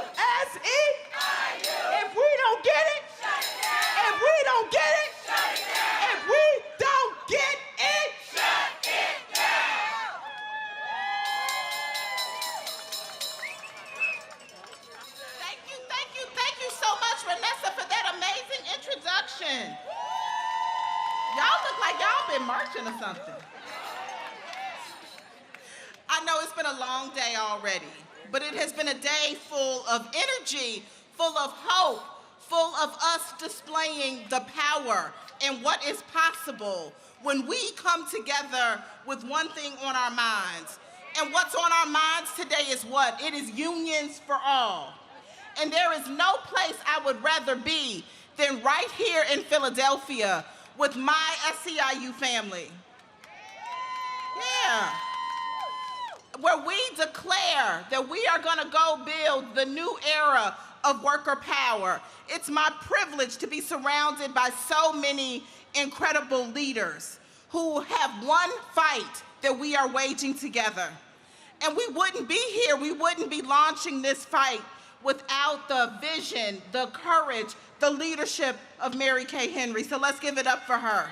[SPEAKER 5] S-E-I-U. If we don't get it, shut it down. If we don't get it, shut it down. If we don't get it, shut it down.
[SPEAKER 15] Thank you so much, Vanessa, for that amazing introduction. Y'all look like y'all been marching or something. I know it's been a long day already, but it has been a day full of energy, full of hope, full of us displaying the power and what is possible when we come together with one thing on our minds. And what's on our minds today is what? It is unions for all. And there is no place I would rather be than right here in Philadelphia with my SEIU family. Yeah. Where we declare that we are gonna go build the new era of worker power. It's my privilege to be surrounded by so many incredible leaders who have one fight that we are waging together. And we wouldn't be here, we wouldn't be launching this fight without the vision, the courage, the leadership of Mary Kay Henry. So let's give it up for her.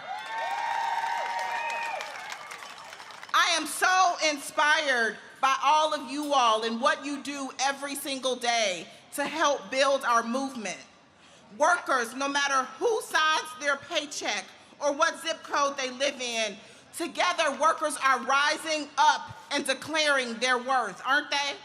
[SPEAKER 15] I am so inspired by all of you all and what you do every single day to help build our movement. Workers, no matter who signs their paycheck or what zip code they live in, together workers are rising up and declaring their worth, aren't they?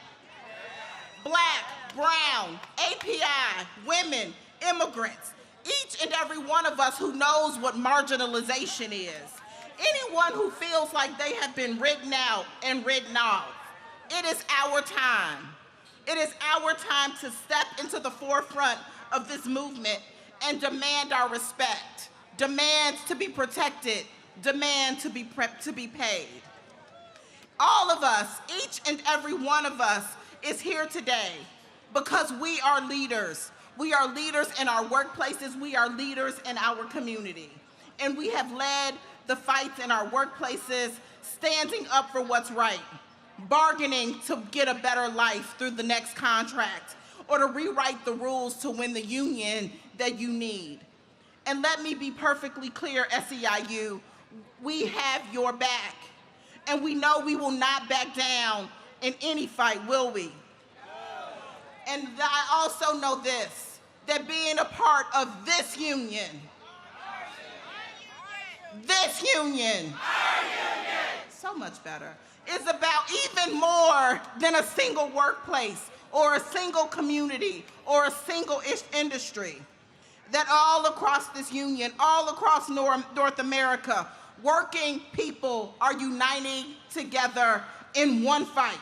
[SPEAKER 15] Black, brown, API, women, immigrants, each and every one of us who knows what marginalization is. Anyone who feels like they have been written out and written off, it is our time. It is our time to step into the forefront of this movement and demand our respect, demand to be protected, demand to be paid. All of us, each and every one of us, is here today because we are leaders. We are leaders in our workplaces. We are leaders in our community. And we have led the fights in our workplaces, standing up for what's right, bargaining to get a better life through the next contract, or to rewrite the rules to win the union that you need. And let me be perfectly clear, SEIU, we have your back. And we know we will not back down in any fight, will we? And I also know this, that being a part of this union, so much better, is about even more than a single workplace or a single community or a single industry. That all across this union, all across North America, working people are uniting together in one fight.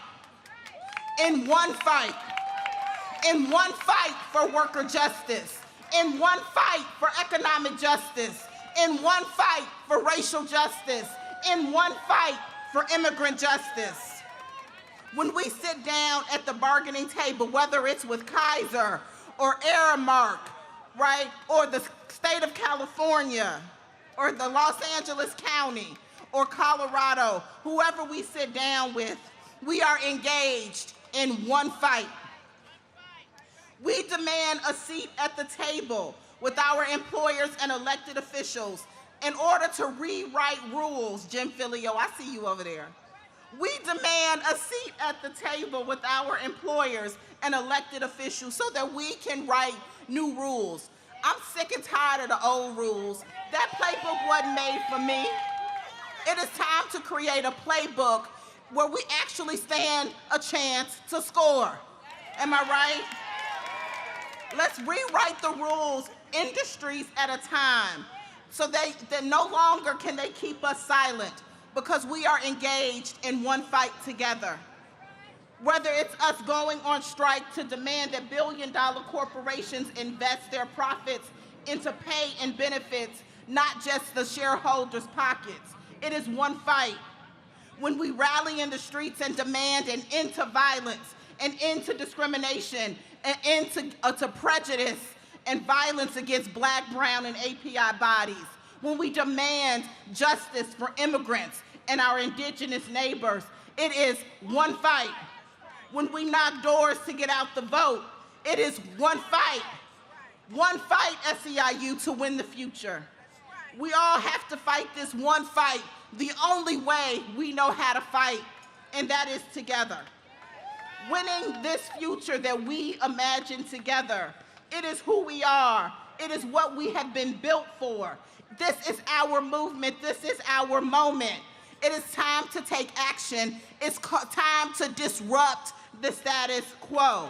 [SPEAKER 15] In one fight. In one fight for worker justice. In one fight for economic justice. In one fight for racial justice. In one fight for immigrant justice. When we sit down at the bargaining table, whether it's with Kaiser or Aramark, right, or the state of California, or the Los Angeles County, or Colorado, whoever we sit down with, we are engaged in one fight. We demand a seat at the table with our employers and elected officials in order to rewrite rules. Jim Filio, I see you over there. We demand a seat at the table with our employers and elected officials so that we can write new rules. I'm sick and tired of the old rules. That playbook wasn't made for me. It is time to create a playbook where we actually stand a chance to score. Am I right? Let's rewrite the rules industries at a time so that no longer can they keep us silent because we are engaged in one fight together. Whether it's us going on strike to demand that billion-dollar corporations invest their profits into pay and benefits, not just the shareholders' pockets. It is one fight. When we rally in the streets and demand an end to violence, an end to discrimination, an end to prejudice and violence against Black, brown, and API bodies. When we demand justice for immigrants and our indigenous neighbors, it is one fight. When we knock doors to get out the vote, it is one fight. One fight, SEIU, to win the future. We all have to fight this one fight the only way we know how to fight, and that is together. Winning this future that we imagine together, it is who we are. It is what we have been built for. This is our movement. This is our moment. It is time to take action. It's time to disrupt the status quo.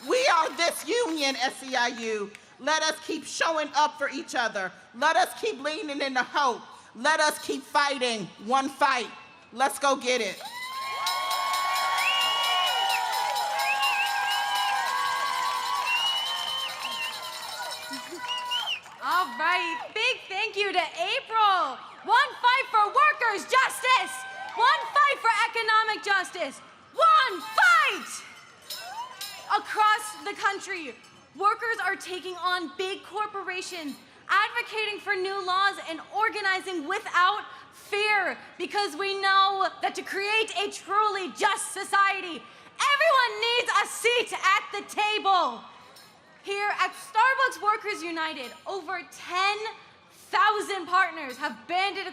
[SPEAKER 15] We are this union, SEIU. Let us keep showing up for each other. Let us keep leaning into hope. Let us keep fighting one fight. Let's go get it.
[SPEAKER 10] All right, big thank you to April. One fight for workers' justice. One fight for economic justice. One fight! Across the country, workers are taking on big corporations, advocating for new laws and organizing without fear because we know that to create a truly just society, everyone needs a seat at the table. Here at Starbucks Workers United, over 10,000 partners have banded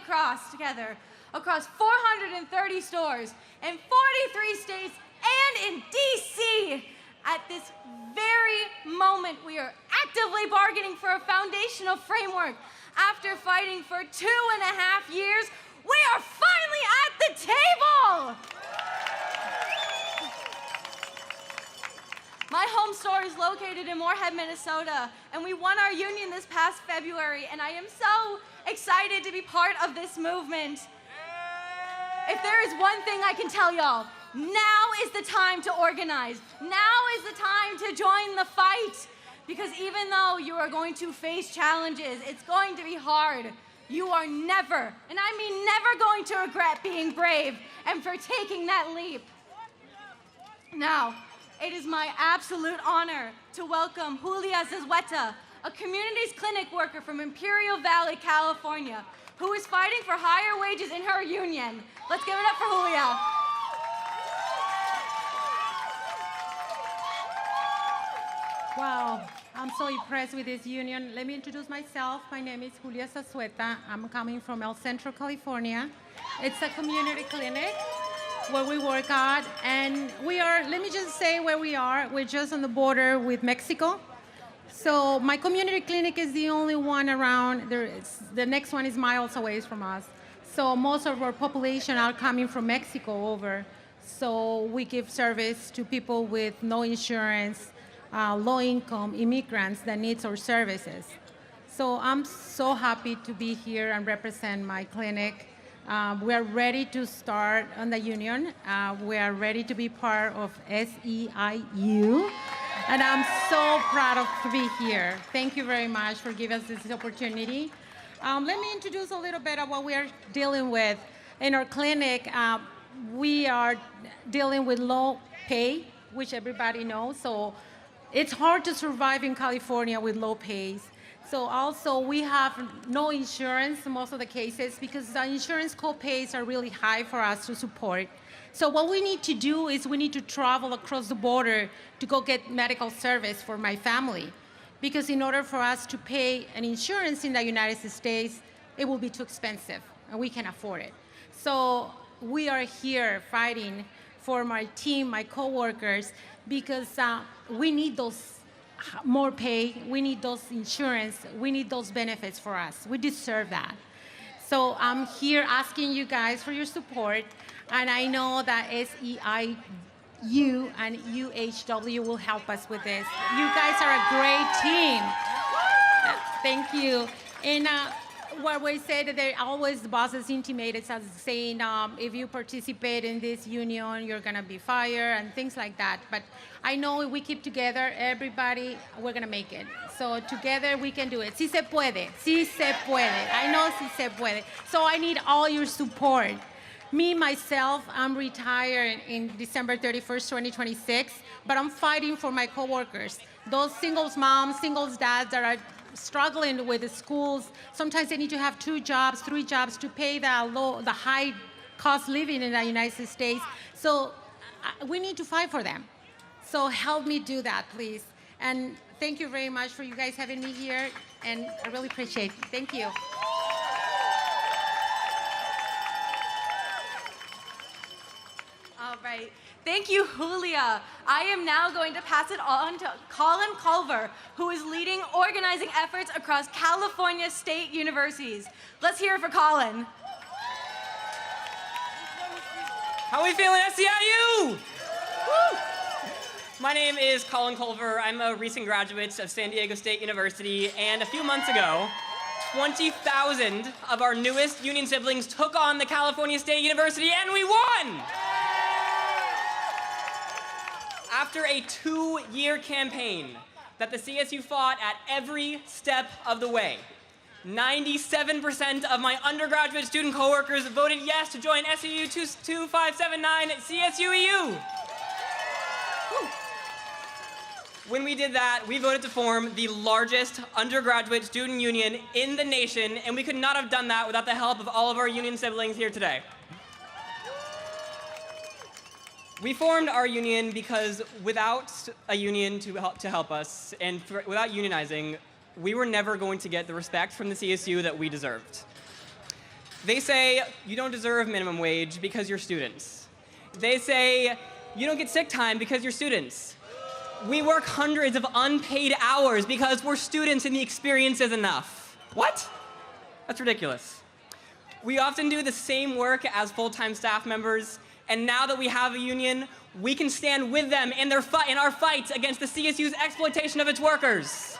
[SPEAKER 10] together across 430 stores in 43 states and in DC. At this very moment, we are actively bargaining for a foundational framework. After fighting for 2.5 years, we are finally at the table! My home store is located in Moorhead, Minnesota, and we won our union this past February, and I am so excited to be part of this movement. If there is one thing I can tell y'all, now is the time to organize. Now is the time to join the fight. Because even though you are going to face challenges, it's going to be hard. You are never, and I mean never, going to regret being brave and for taking that leap. Now, it is my absolute honor to welcome Julia Zazueta, a communities clinic worker from Imperial Valley, California, who is fighting for higher wages in her union. Let's give it up for Julia.
[SPEAKER 16] Wow, I'm so impressed with this union. Let me introduce myself. My name is Julia Zazueta. I'm coming from El Centro, California. It's a community clinic where we work at, and we are, let me just say where we are. We're just on the border with Mexico. So my community clinic is the only one around. The next one is miles away from us. So most of our population are coming from Mexico over. So we give service to people with no insurance, low-income immigrants that needs our services. So I'm so happy to be here and represent my clinic. We are ready to start on the union. We are ready to be part of SEIU. And I'm so proud to be here. Thank you very much for giving us this opportunity. Let me introduce a little bit of what we are dealing with. In our clinic, we are dealing with low pay, which everybody knows. So it's hard to survive in California with low pays. So also we have no insurance in most of the cases because the insurance co-pays are really high for us to support. So what we need to do is we need to travel across the border to go get medical service for my family. Because in order for us to pay an insurance in the United States, it will be too expensive and we can't afford it. So we are here fighting for my team, my coworkers, because we need those more pay, we need those insurance, we need those benefits for us. We deserve that. So I'm here asking you guys for your support, and I know that you and UHW will help us with this. You guys are a great team. Thank you. And what we said, that always the bosses intimated us saying, if you participate in this union, you're gonna be fired and things like that. But I know if we keep together, everybody, we're gonna make it. So together we can do it. Sí se puede, sí se puede. I know sí se puede. So I need all your support. Me, myself, I'm retired in December 31st, 2026, but I'm fighting for my coworkers. Those singles moms, singles dads that are struggling with the schools. Sometimes they need to have 2 jobs, 3 jobs to pay the high cost living in the United States. So we need to fight for them. So help me do that, please. And thank you very much for you guys having me here, and I really appreciate it. Thank you.
[SPEAKER 10] All right. Thank you, Julia. I am now going to pass it on to Colin Culver, who is leading organizing efforts across California state universities. Let's hear it for Colin.
[SPEAKER 1] How are we feeling, SEIU? Woo! My name is Colin Culver. I'm a recent graduate of San Diego State University, and a few months ago, 20,000 of our newest union siblings took on the California State University, and we won! After a 2-year campaign that the CSU fought at every step of the way, 97% of my undergraduate student coworkers voted yes to join SEIU 2579 at CSUEU. When we did that, we voted to form the largest undergraduate student union in the nation, and we could not have done that without the help of all of our union siblings here today. We formed our union because without a union to help us, and without unionizing, we were never going to get the respect from the CSU that we deserved. They say you don't deserve minimum wage because you're students. They say you don't get sick time because you're students. We work hundreds of unpaid hours because we're students and the experience is enough. What? That's ridiculous. We often do the same work as full-time staff members, and now that we have a union, we can stand with them in our fight against the CSU's exploitation of its workers.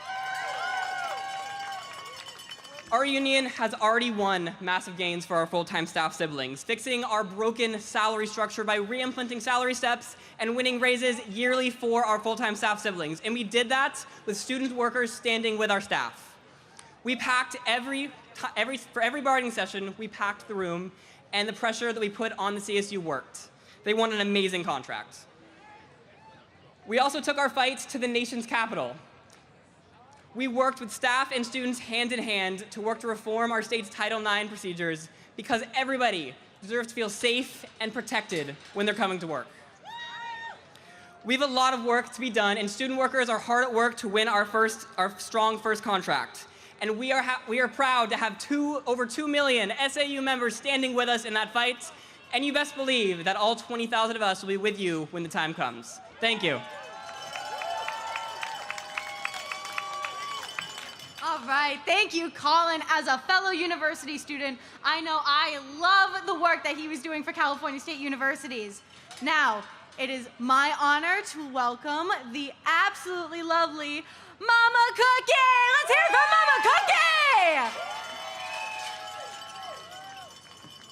[SPEAKER 1] Our union has already won massive gains for our full-time staff siblings, fixing our broken salary structure by re-implementing salary steps and winning raises yearly for our full-time staff siblings. And we did that with student workers standing with our staff. We packed for every bargaining session, we packed the room, and the pressure that we put on the CSU worked. They won an amazing contract. We also took our fights to the nation's capital. We worked with staff and students hand in hand to work to reform our state's Title IX procedures because everybody deserves to feel safe and protected when they're coming to work. We have a lot of work to be done, and student workers are hard at work to win our strong first contract. And we are proud to have over 2 million SAU members standing with us in that fight, and you best believe that all 20,000 of us will be with you when the time comes. Thank you.
[SPEAKER 10] All right, thank you, Colin. As a fellow university student, I know I love the work that he was doing for California State Universities. Now, it is my honor to welcome the absolutely lovely Mama Cookie! Let's hear it for Mama Cookie!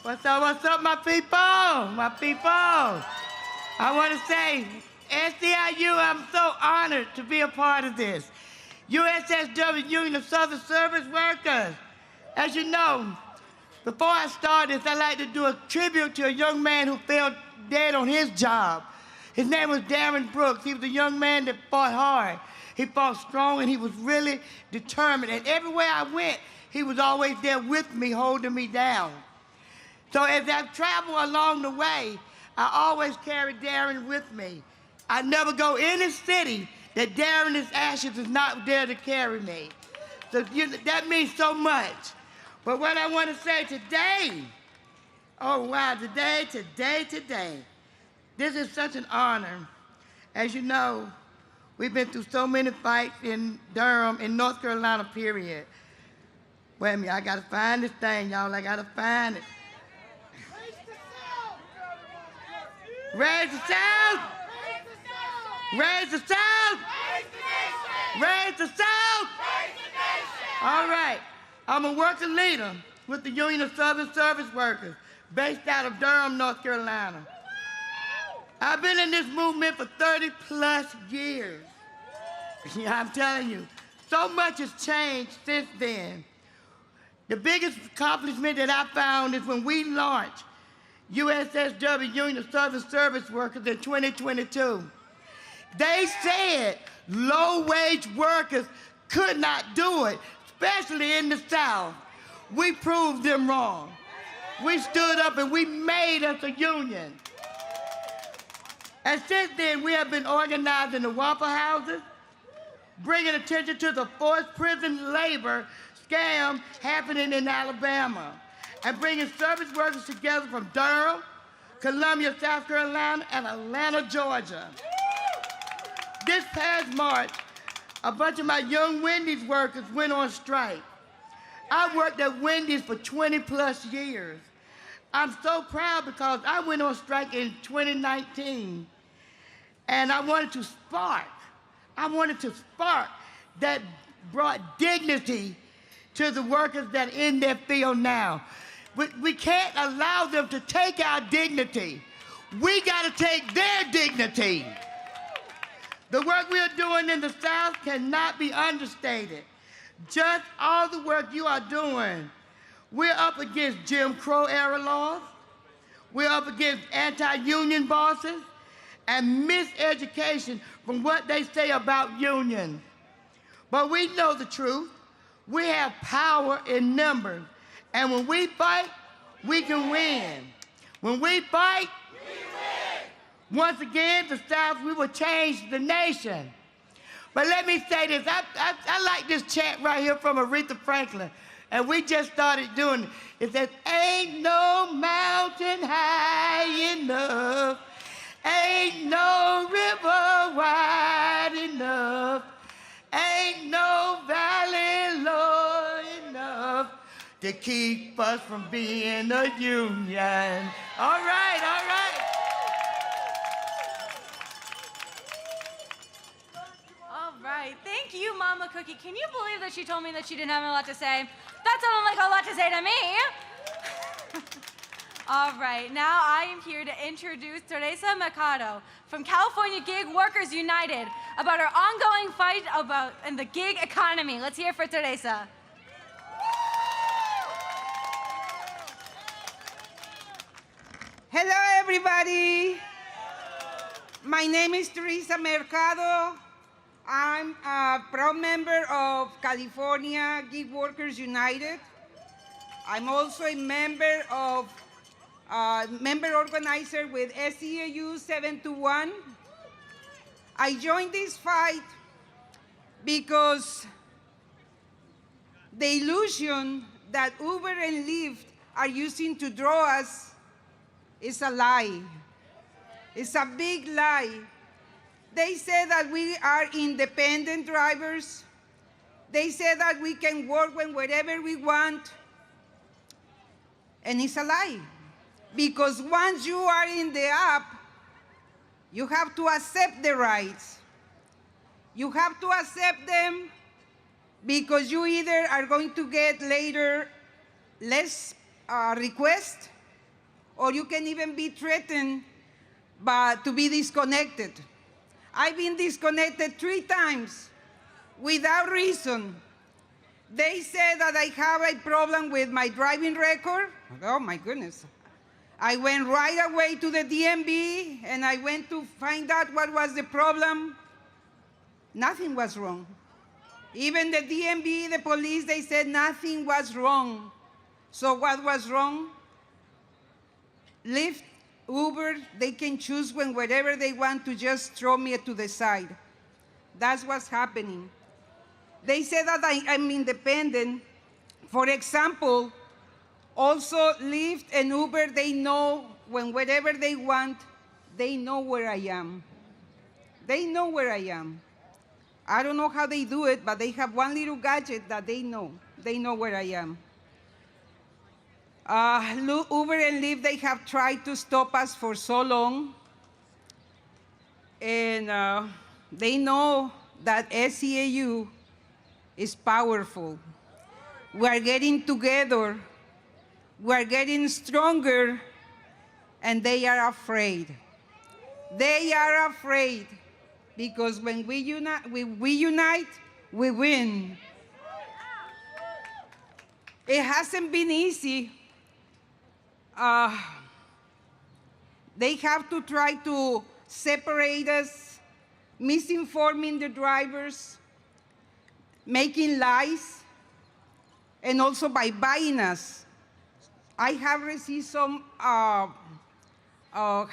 [SPEAKER 2] What's up, my people? My people. I want to say, SEIU, I'm so honored to be a part of this. USSW, Union of Southern Service Workers. As you know, before I start this, I'd like to do a tribute to a young man who fell dead on his job. His name was Darren Brooks. He was a young man that fought hard. He fought strong, and he was really determined. And everywhere I went, he was always there with me, holding me down. So as I travel along the way, I always carry Darren with me. I never go any city that Darren's ashes is not there to carry me. So that means so much. But what I want to say today, oh wow, today. This is such an honor. As you know, we've been through so many fights in Durham, in North Carolina, period. Wait a minute, I gotta find this thing, y'all, I gotta find it. Raise the sound! Raise the South. Raise the South. All right. I'm a worker leader with the Union of Southern Service Workers based out of Durham, North Carolina. I've been in this movement for 30 plus years. Yeah, I'm telling you, so much has changed since then. The biggest accomplishment that I found is when we launched USSW, Union of Southern Service Workers, in 2022. They said low-wage workers could not do it, especially in the South. We proved them wrong. We stood up and we made us a union. And since then, we have been organizing the Waffle Houses, bringing attention to the forced prison labor scam happening in Alabama, and bringing service workers together from Durham, Columbia, South Carolina, and Atlanta, Georgia. This past March, a bunch of my young Wendy's workers went on strike. I worked at Wendy's for 20 plus years. I'm so proud because I went on strike in 2019, and I wanted to spark that brought dignity to the workers that are in their field now. We can't allow them to take our dignity. We got to take their dignity. The work we are doing in the South cannot be understated. Just all the work you are doing. We're up against Jim Crow era laws. We're up against anti-union bosses and miseducation from what they say about unions. But we know the truth. We have power in numbers. And when we fight, we can win. When we fight, we win. Once again, the South, we will change the nation. But let me say this. I like this chant right here from Aretha Franklin. And we just started doing it. It says, ain't no mountain high enough. Ain't no river wide enough. Ain't no valley low enough to keep us from being a union. All right, all right.
[SPEAKER 10] All right. Thank you, Mama Cookie. Can you believe that she told me that she didn't have a lot to say? That sounded like a lot to say to me. All right. Now I am here to introduce Teresa Mercado from California Gig Workers United about her ongoing fight in the gig economy. Let's hear for Teresa.
[SPEAKER 17] Hello, everybody. My name is Teresa Mercado. I'm a proud member of California Gig Workers United. I'm also a member organizer with SEIU 721. I joined this fight because the illusion that Uber and Lyft are using to draw us is a lie. It's a big lie. They say that we are independent drivers. They say that we can work wherever we want. And it's a lie. Because once you are in the app, you have to accept the rights. You have to accept them because you either are going to get later less requests, or you can even be threatened to be disconnected. I've been disconnected 3 times without reason. They said that I have a problem with my driving record. Oh my goodness. I went right away to the DMV and I went to find out what was the problem. Nothing was wrong. Even the DMV, the police, they said nothing was wrong. So what was wrong? Lyft, Uber, they can choose wherever they want to just throw me to the side. That's what's happening. They say that I'm independent. For example, also Lyft and Uber, they know wherever they want, they know where I am. They know where I am. I don't know how they do it, but they have one little gadget that they know. They know where I am. Uber and Lyft, they have tried to stop us for so long. and they know that SEIU is powerful. We are getting together, we are getting stronger, and they are afraid. They are afraid because when we unite, we win. It hasn't been easy. They have to try to separate us, misinforming the drivers, making lies, and also by buying us. I have received some, how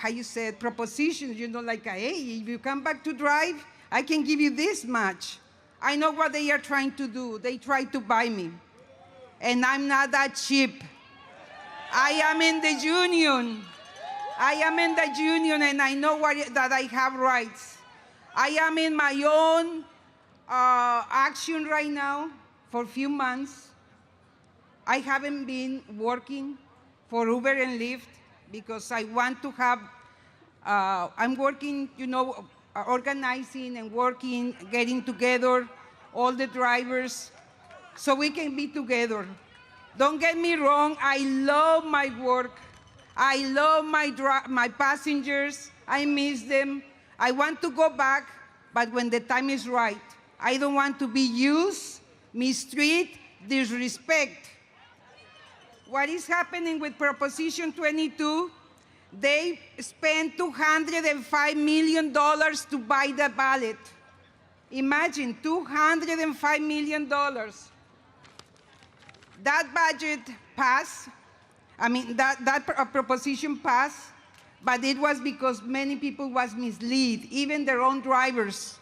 [SPEAKER 17] you said, propositions, like, hey, if you come back to drive, I can give you this much. I know what they are trying to do. They try to buy me. And I'm not that cheap. I am in the union. I am in the union, and I know that I have rights. I am in my own action right now for a few months. I haven't been working for Uber and Lyft because I want to have, I'm working, organizing and working, getting together, all the drivers, so we can be together. Don't get me wrong, I love my work. I love my passengers. I miss them. I want to go back, but when the time is right. I don't want to be used, mistreated, disrespect. What is happening with Proposition 22? They spent $205 million to buy the ballot. Imagine, $205 million. That budget passed. That proposition passed, but it was because many people was misled, even their own drivers.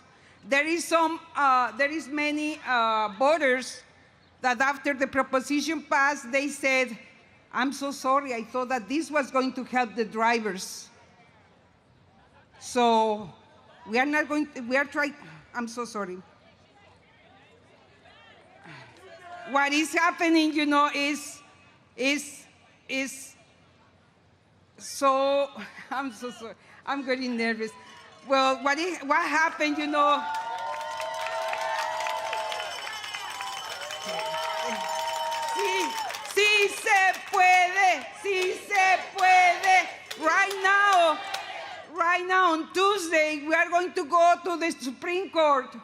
[SPEAKER 17] There is many voters that after the proposition passed, they said, I'm so sorry, I thought that this was going to help the drivers. So we are trying, I'm so sorry. What is happening, is so, I'm so sorry, I'm getting nervous. Well, what happened, Sí se puede, sí se puede. Right now on Tuesday, we are going to go to the Supreme Court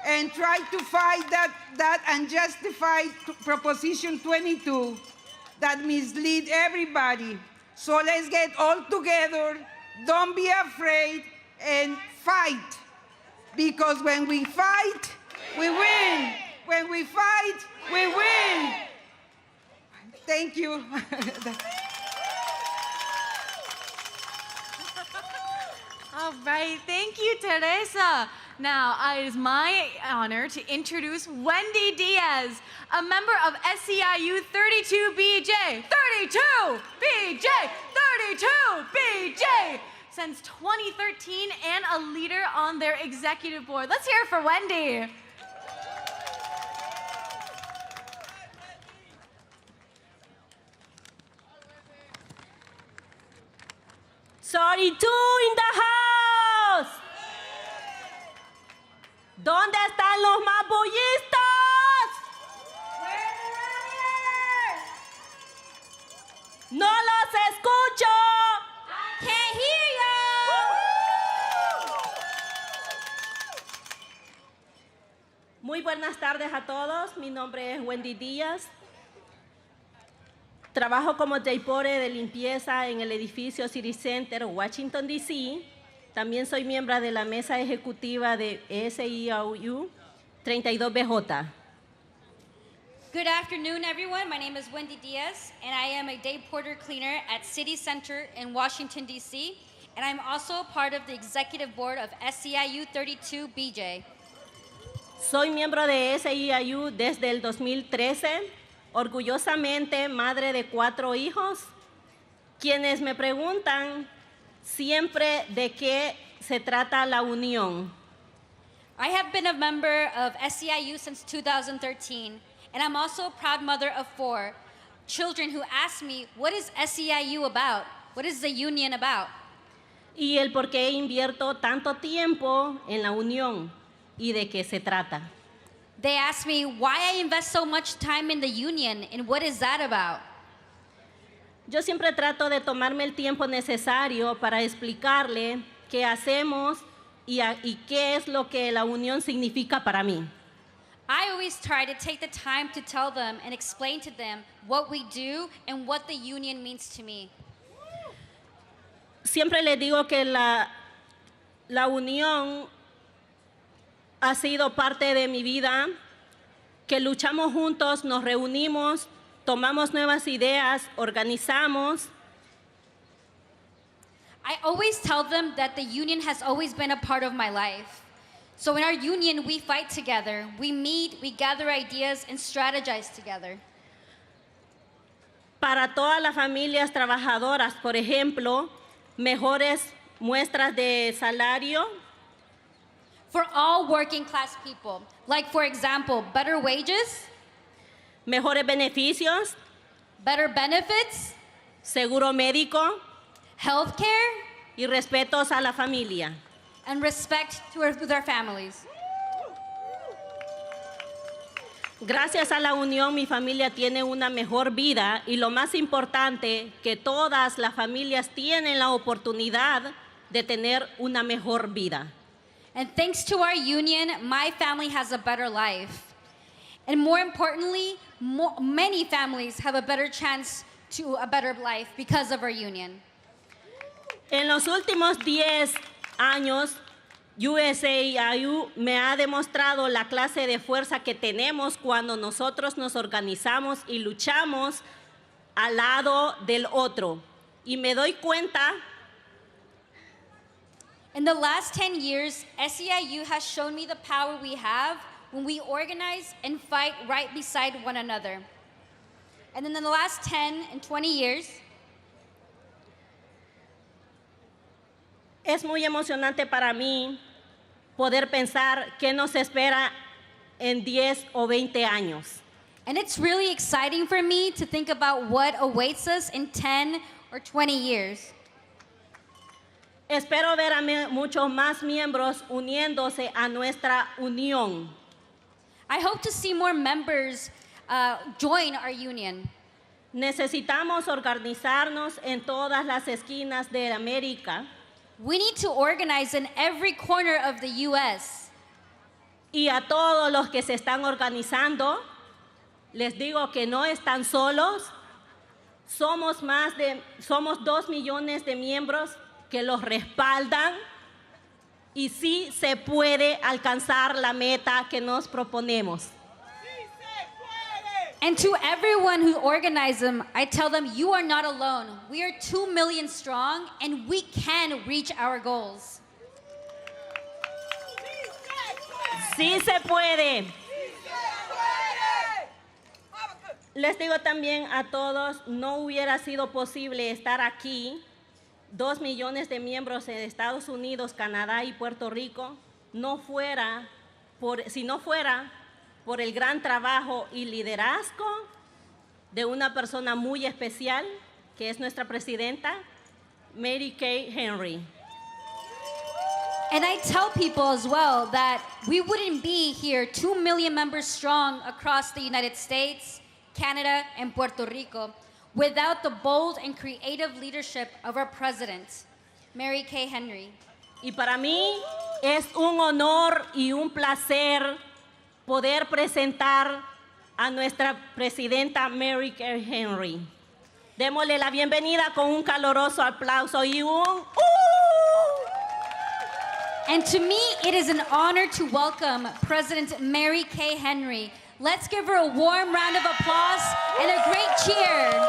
[SPEAKER 17] and try to fight that unjustified Proposition 22 that mislead everybody. So let's get all together, don't be afraid, and fight. Because when we fight, we win. When we fight, we win. Thank you.
[SPEAKER 10] All right, thank you, Teresa. Now, it is my honor to introduce Wendy Diaz, a member of SEIU 32BJ. 32BJ! 32BJ! Since 2013 and a leader on their executive board. Let's hear it for Wendy.
[SPEAKER 18] Sorry, two in the house. ¿Dónde están los más bullistas? No los escucho. I can't hear you. Muy buenas tardes a todos. Mi nombre es Wendy Díaz. Trabajo como J-Pore de limpieza en el edificio City Center, Washington, D.C. También soy miembro de la mesa ejecutiva de SEIU 32BJ.
[SPEAKER 7] Good afternoon, everyone. My name is Wendy Diaz, and I am a day porter cleaner at City Center in Washington, D.C., and I'm also part of the executive board of SEIU 32BJ.
[SPEAKER 18] Soy miembro de SEIU desde el 2013, orgullosamente madre de 4 hijos, quienes me preguntan siempre de qué se trata la unión.
[SPEAKER 7] I have been a member of SEIU since 2013, and I'm also a proud mother of 4 children who ask me, what is SEIU about? What is the union about?
[SPEAKER 18] y el por qué invierto tanto tiempo en la unión y de qué se trata.
[SPEAKER 7] They ask me why I invest so much time in the union and what is that about?
[SPEAKER 18] Yo siempre trato de tomarme el tiempo necesario para explicarle qué hacemos y qué es lo que la unión significa para mí.
[SPEAKER 7] I always try to take the time to tell them and explain to them what we do and what the union means to me.
[SPEAKER 18] Siempre les digo que la unión ha sido parte de mi vida, que luchamos juntos, nos reunimos, tomamos nuevas ideas, organizamos.
[SPEAKER 7] I always tell them that the union has always been a part of my life. So in our union, we fight together, we meet, we gather ideas and strategize together.
[SPEAKER 18] Para todas las familias trabajadoras, por ejemplo, mejores muestras de salario.
[SPEAKER 7] For all working class people, like for example, better wages,
[SPEAKER 18] mejores beneficios,
[SPEAKER 7] better benefits,
[SPEAKER 18] seguro médico,
[SPEAKER 7] healthcare,
[SPEAKER 18] y respetos a la familia.
[SPEAKER 7] And respect to their families.
[SPEAKER 18] Gracias a la unión, mi familia tiene una mejor vida y lo más importante, que todas las familias tienen la oportunidad de tener una mejor vida.
[SPEAKER 7] And thanks to our union, my family has a better life. And more importantly, many families have a better chance to a better life because of our union.
[SPEAKER 18] En los últimos 10 años, SEIU me ha demostrado la clase de fuerza que tenemos cuando nosotros nos organizamos y luchamos al lado del otro. Y me doy cuenta.
[SPEAKER 7] In the last 10 years, SEIU has shown me the power we have when we organize and fight right beside one another. And then in the last 10 and 20 years,
[SPEAKER 18] es muy emocionante para mí poder pensar qué nos espera en 10 o 20 años.
[SPEAKER 7] And it's really exciting for me to think about what awaits us in 10 or 20 years.
[SPEAKER 18] Espero ver a muchos más miembros uniéndose a nuestra unión.
[SPEAKER 7] I hope to see more members join our union.
[SPEAKER 18] Necesitamos organizarnos en todas las esquinas de América.
[SPEAKER 7] We need to organize in every corner of the U.S.
[SPEAKER 18] Y a todos los que se están organizando, les digo que no están solos. Somos 2 millones de miembros que los respaldan y sí se puede alcanzar la meta que nos proponemos.
[SPEAKER 7] And to everyone who organized them, I tell them, you are not alone. We are 2 million strong, and we can reach our goals.
[SPEAKER 18] Sí se puede. Les digo también a todos, no hubiera sido posible estar aquí, 2 millones de miembros en Estados Unidos, Canadá y Puerto Rico, si no fuera por el gran trabajo y liderazgo de una persona muy especial, que es nuestra presidenta, Mary Kay Henry.
[SPEAKER 7] And I tell people as well that we wouldn't be here 2 million members strong across the United States, Canada, and Puerto Rico without the bold and creative leadership of our president, Mary Kay Henry.
[SPEAKER 18] Y para mí es un honor y un placer poder presentar a nuestra presidenta Mary Kay Henry. Démosle la bienvenida con un caloroso aplauso y un
[SPEAKER 7] And to me, it is an honor to welcome President Mary Kay Henry. Let's give her a warm round of applause and a great cheer.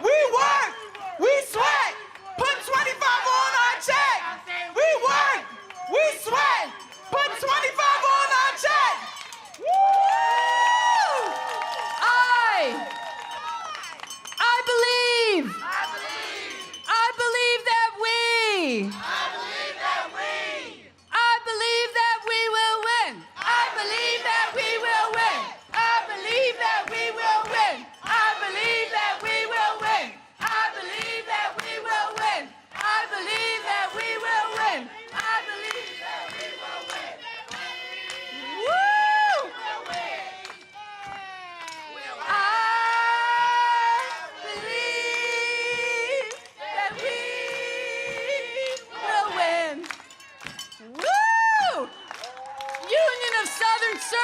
[SPEAKER 5] We work, we sweat, put 25 on our check.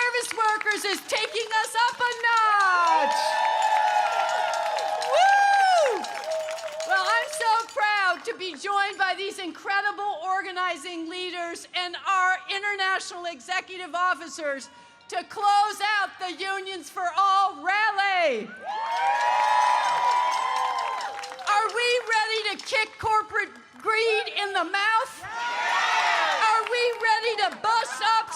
[SPEAKER 19] service workers is taking us up a notch. Woo! Well, I'm so proud to be joined by these incredible organizing leaders and our international executive officers to close out the Unions for All rally. Are we ready to kick corporate greed in the mouth? Are we ready to bust up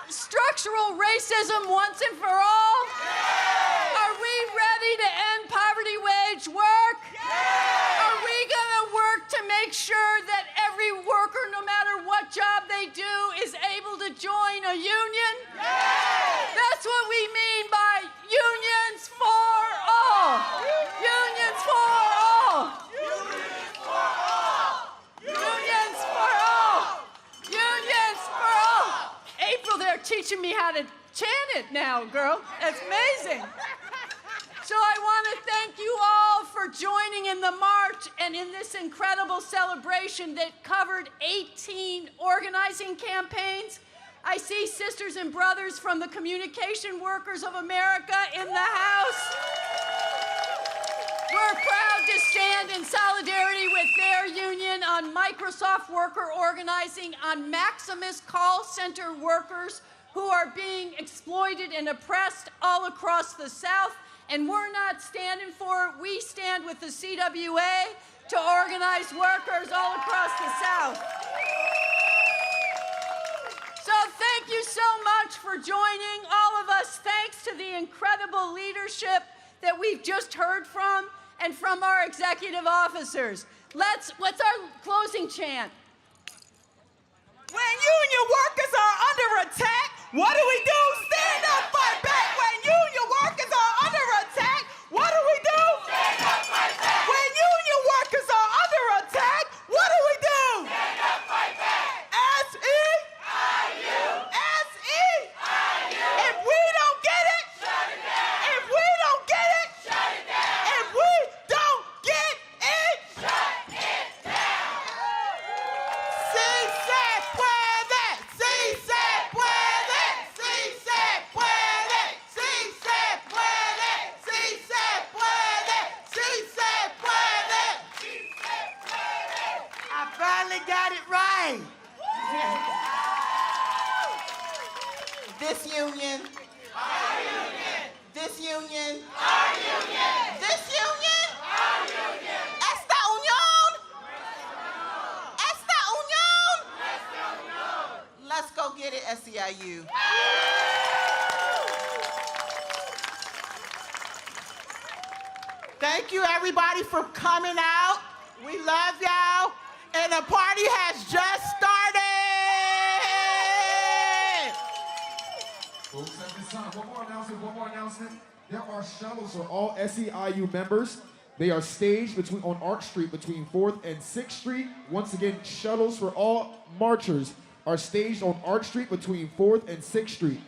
[SPEAKER 19] structural racism once and for all? Are we ready to end poverty wage work? Are we going to work to make sure that every worker, no matter what job they do, is able to join a union? That's what we mean by unions for all. Unions for all. Unions for all. Unions for all. Unions for all. April, they're teaching me how to chant it now, girl. That's amazing. So I want to thank you all for joining in the march and in this incredible celebration that covered 18 organizing campaigns. I see sisters and brothers from the Communication Workers of America in the house. We're proud to stand in solidarity with their union on Microsoft worker organizing, on Maximus call center workers who are being exploited and oppressed all across the South. And we're not standing for it. We stand with the CWA to organize workers all across the South. So thank you so much for joining all of us. Thanks to the incredible leadership that we've just heard from and from our executive officers. What's our closing chant?
[SPEAKER 5] When union workers are under attack, what do we do? Stand up, fight back. When union workers are under attack, what do we do? Stand up, fight back. When union workers are under attack, what do we do? Stand up, fight back. SEIU. SEIU. If we don't get it, shut it down. If we don't get it, shut it down. If we don't get it, shut it down. Si se puede, si se puede, si se puede, si se puede, si se puede, si se puede, si se puede.
[SPEAKER 2] I finally got it right.
[SPEAKER 15] This union,
[SPEAKER 5] Our union.
[SPEAKER 15] this union,
[SPEAKER 5] Our union.
[SPEAKER 15] this union,
[SPEAKER 5] Our union.
[SPEAKER 15] esta unión, esta unión. Let's go get it, SEIU. Thank you, everybody, for coming out. We love y'all, and the party has just started.
[SPEAKER 20] Folks, at this time, one more announcement. There are shuttles for all SEIU members. They are staged on Arch Street between 4th and 6th Street. Once again, shuttles for all marchers are staged on Arch Street between 4th and 6th Street.